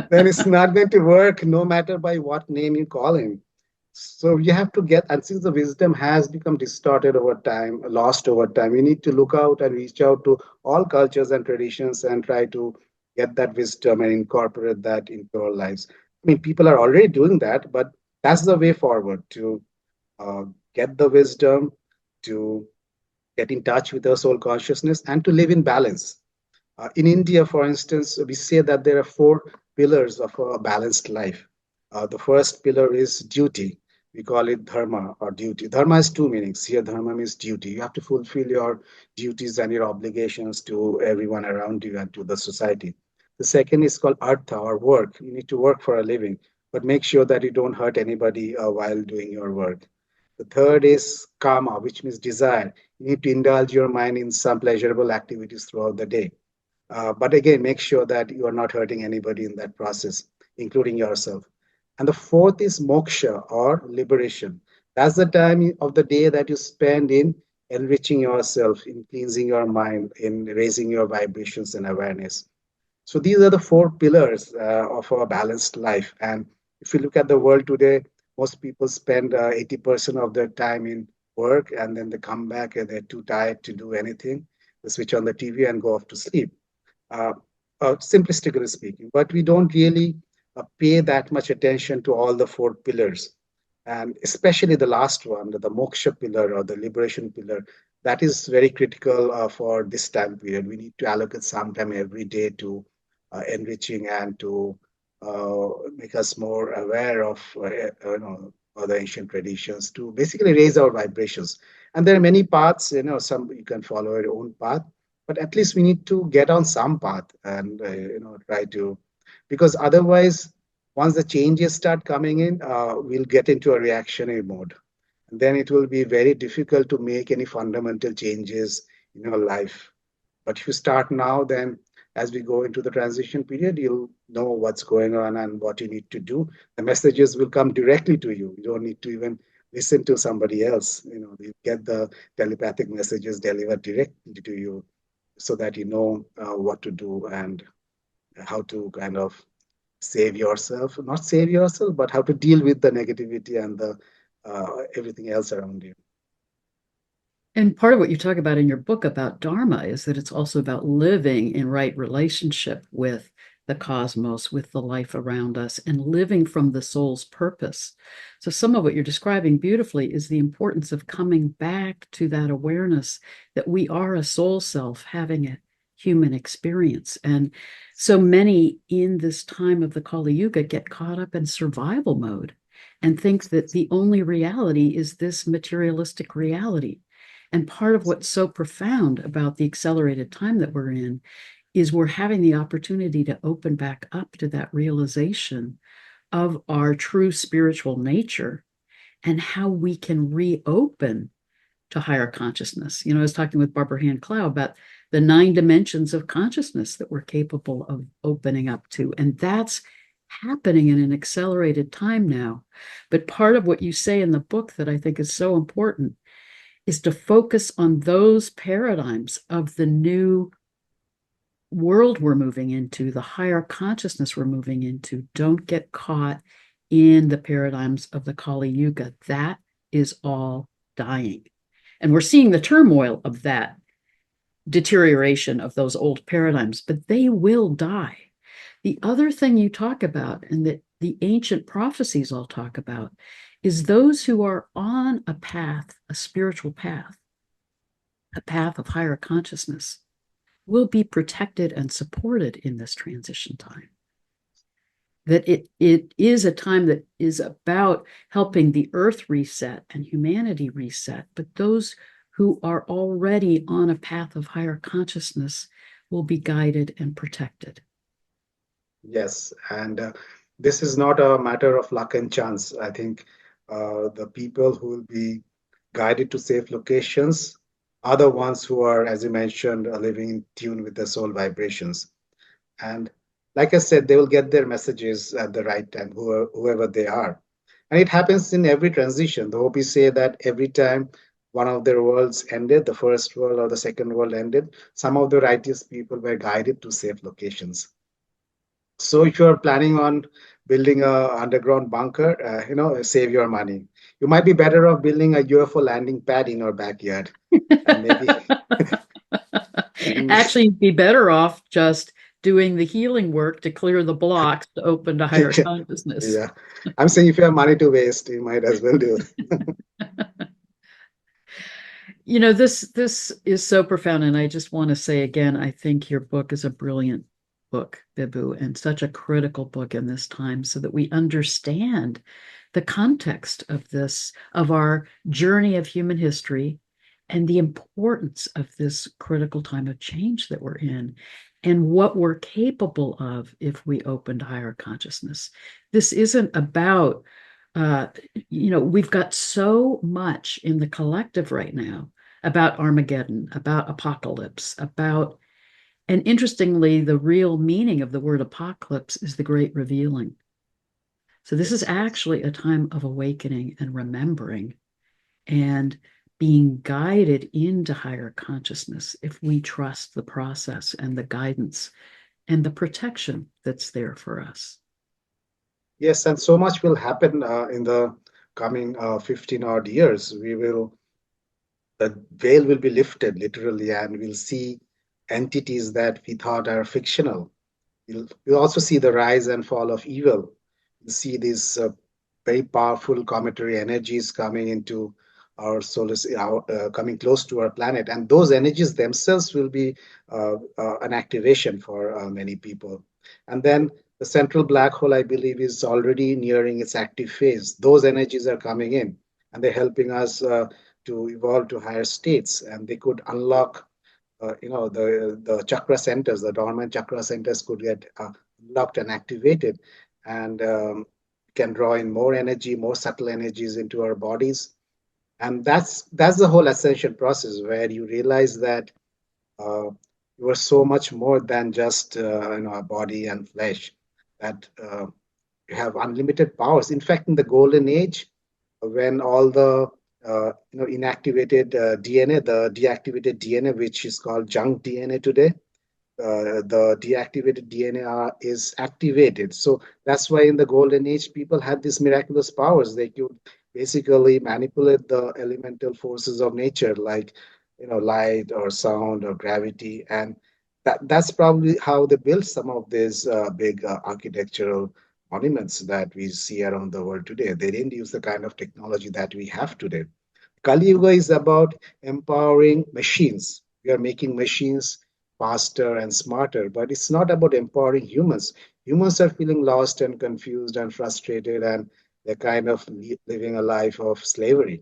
then it's not going to work no matter by what name you call him. So you have to get, and since the wisdom has become distorted over time, lost over time, we need to look out and reach out to all cultures and traditions and try to get that wisdom and incorporate that into our lives. I mean, people are already doing that, but that's the way forward to uh, get the wisdom, to get in touch with our soul consciousness, and to live in balance. In India, for instance, we say that there are four pillars of a balanced life. The first pillar is duty. We call it dharma or duty. Dharma has two meanings. Here, dharma means duty. You have to fulfill your duties and your obligations to everyone around you and to the society. The second is called artha or work. You need to work for a living, but make sure that you don't hurt anybody while doing your work. The third is kama, which means desire. You need to indulge your mind in some pleasurable activities throughout the day. But again, make sure that you are not hurting anybody in that process, including yourself. And the fourth is moksha or liberation. That's the time of the day that you spend in enriching yourself, in cleansing your mind, in raising your vibrations and awareness. So these are the four pillars of a balanced life. And if you look at the world today, most people spend 80% of their time in work, and then they come back and they're too tired to do anything. They switch on the TV and go off to sleep, uh, simplistically speaking. But we don't really pay that much attention to all the four pillars. And especially the last one, the moksha pillar or the liberation pillar, that is very critical for this time period. We need to allocate some time every day to enriching and to make us more aware of or the ancient traditions to basically raise our vibrations. And there are many paths, some you can follow your own path, but at least we need to get on some path and, try to, because otherwise, once the changes start coming in, we'll get into a reactionary mode. And then it will be very difficult to make any fundamental changes in your life. But if you start now, then as we go into the transition period, you'll know what's going on and what you need to do. The messages will come directly to you. You don't need to even listen to somebody else. You get the telepathic messages delivered directly to you so that you know what to do and how to kind of save yourself, not save yourself, but how to deal with the negativity and the everything else around you. And part of what you talk about in your book about Dharma is that it's also about living in right relationship with the cosmos, with the life around us, and living from the soul's purpose. So, some of what you're describing beautifully is the importance of coming back to that awareness that we are a soul self having a human experience. And so many in this time of the Kali Yuga get caught up in survival mode and think that the only reality is this materialistic reality. And part of what's so profound about the accelerated time that we're in is we're having the opportunity to open back up to that realization of our true spiritual nature and how we can reopen to higher consciousness. I was talking with Barbara Hand Clow about the 9 dimensions of consciousness that we're capable of opening up to. And that's happening in an accelerated time now. But part of what you say in the book that I think is so important is to focus on those paradigms of the new world we're moving into, the higher consciousness we're moving into. Don't get caught in the paradigms of the Kali Yuga. That is all dying. And we're seeing the turmoil of that deterioration of those old paradigms, but they will die. The other thing you talk about, and that the ancient prophecies all talk about, is those who are on a path, a spiritual path, a path of higher consciousness, will be protected and supported in this transition time. That it is a time that is about helping the earth reset and humanity reset, but those who are already on a path of higher consciousness will be guided and protected. Yes, and this is not a matter of luck and chance. I think the people who will be guided to safe locations are the ones who are, as you mentioned, living in tune with the soul vibrations. And like I said, they will get their messages at the right time, whoever they are. And it happens in every transition. The Hopis say that every time one of their worlds ended, the first world or the second world ended, some of the righteous people were guided to safe locations. So if you're planning on building a underground bunker, save your money. You might be better off building a UFO landing pad in your backyard, and maybe. Actually, you'd be better off just doing the healing work to clear the blocks to open to higher consciousness. Yeah, I'm saying if you have money to waste, you might as well do. This is so profound, and I just want to say again, I think your book is a brilliant book, Bibhu, and such a critical book in this time so that we understand the context of this, of our journey of human history, and the importance of this critical time of change that we're in, and what we're capable of if we open to higher consciousness. This isn't about, we've got so much in the collective right now about Armageddon, about apocalypse, and interestingly, the real meaning of the word apocalypse is the great revealing. So this is actually a time of awakening and remembering and being guided into higher consciousness if we trust the process and the guidance and the protection that's there for us. Yes, and so much will happen in the coming 15 odd years. The veil will be lifted literally, and we'll see entities that we thought are fictional. We'll also see the rise and fall of evil. We'll see these very powerful cometary energies coming into our solar, coming close to our planet, and those energies themselves will be an activation for many people. And then The central black hole, I believe, is already nearing its active phase. Those energies are coming in, and they're helping us to evolve to higher states, and they could unlock, the chakra centers, the dormant chakra centers could get unlocked and activated, and can draw in more energy, more subtle energies into our bodies. And that's the whole ascension process, where you realize that uh, you are so much more than just a body and flesh. That you have unlimited powers. In fact, in the golden age, when all the inactivated DNA, the deactivated DNA, which is called junk DNA today, the deactivated DNA is activated. So that's why in the golden age, people had these miraculous powers. They could basically manipulate the elemental forces of nature, like light or sound or gravity, and that's probably how they built some of these big architectural monuments that we see around the world today. They didn't use the kind of technology that we have today. Kali Yuga is about empowering machines. We are making machines faster and smarter, but it's not about empowering humans. Humans are feeling lost and confused and frustrated, and they're kind of living a life of slavery.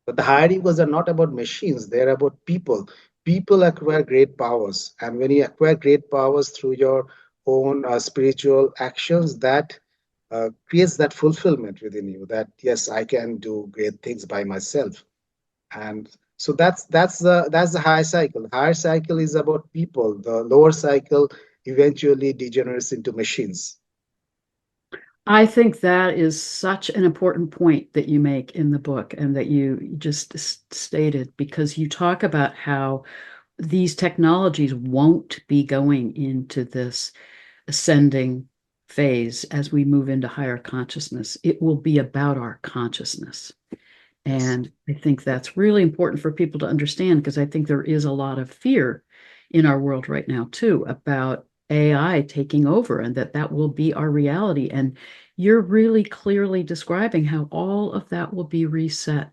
But the higher egos are not about machines, they're about people. People acquire great powers. And when you acquire great powers through your own spiritual actions, that creates that fulfillment within you that, yes, I can do great things by myself. And so that's the higher cycle. The higher cycle is about people. The lower cycle eventually degenerates into machines. I think that is such an important point that you make in the book and that you just stated, because you talk about how these technologies won't be going into this ascending phase as we move into higher consciousness. It will be about our consciousness. Yes. And I think that's really important for people to understand, because I think there is a lot of fear in our world right now, too, about AI taking over and that will be our reality. And you're really clearly describing how all of that will be reset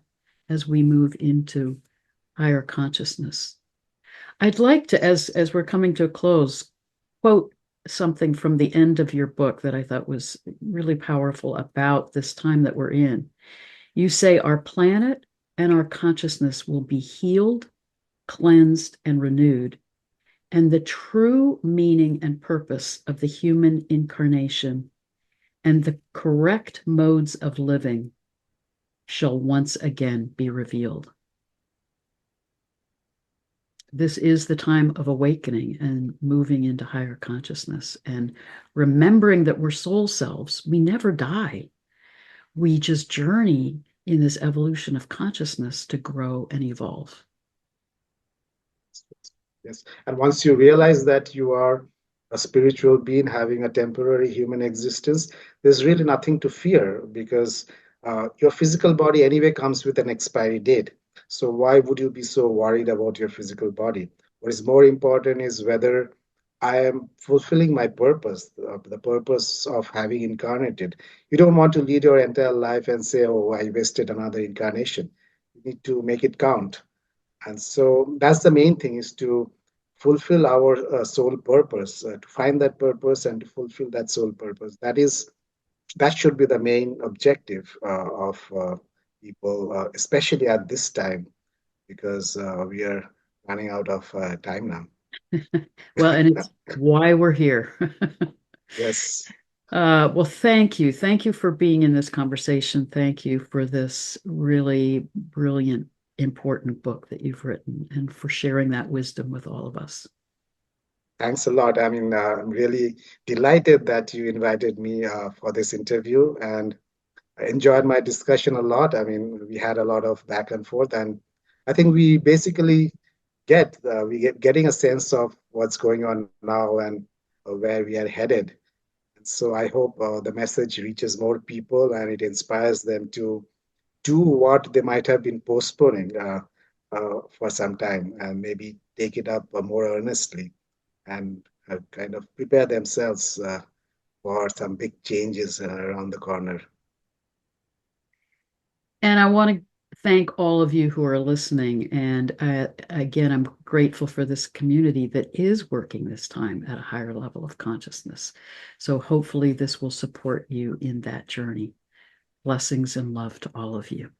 as we move into higher consciousness. I'd like to, as we're coming to a close, quote something from the end of your book that I thought was really powerful about this time that we're in. You say our planet and our consciousness will be healed, cleansed, and renewed, and the true meaning and purpose of the human incarnation and the correct modes of living shall once again be revealed. This is the time of awakening and moving into higher consciousness and remembering that we're soul selves. We never die. We just journey in this evolution of consciousness to grow and evolve. Yes. And once you realize that you are a spiritual being having a temporary human existence, there's really nothing to fear, because your physical body anyway comes with an expiry date. So why would you be so worried about your physical body? What is more important is whether I am fulfilling my purpose, the purpose of having incarnated. You don't want to lead your entire life and say, oh, I wasted another incarnation. You need to make it count. And so that's the main thing, is to fulfill our soul purpose, to find that purpose and to fulfill that soul purpose. That should be the main objective of people, especially at this time, because we are running out of time now. Well, and it's why we're here. Yes. Well, thank you. Thank you for being in this conversation. Thank you for this really brilliant, important book that you've written and for sharing that wisdom with all of us. Thanks a lot. I mean, I'm really delighted that you invited me for this interview, and I enjoyed my discussion a lot. I mean, we had a lot of back and forth, and I think we basically getting a sense of what's going on now and where we are headed. And so I hope the message reaches more people and it inspires them to do what they might have been postponing for some time, and maybe take it up more earnestly, and kind of prepare themselves for some big changes around the corner. And I want to thank all of you who are listening. And again, I'm grateful for this community that is working this time at a higher level of consciousness. So hopefully this will support you in that journey. Blessings and love to all of you.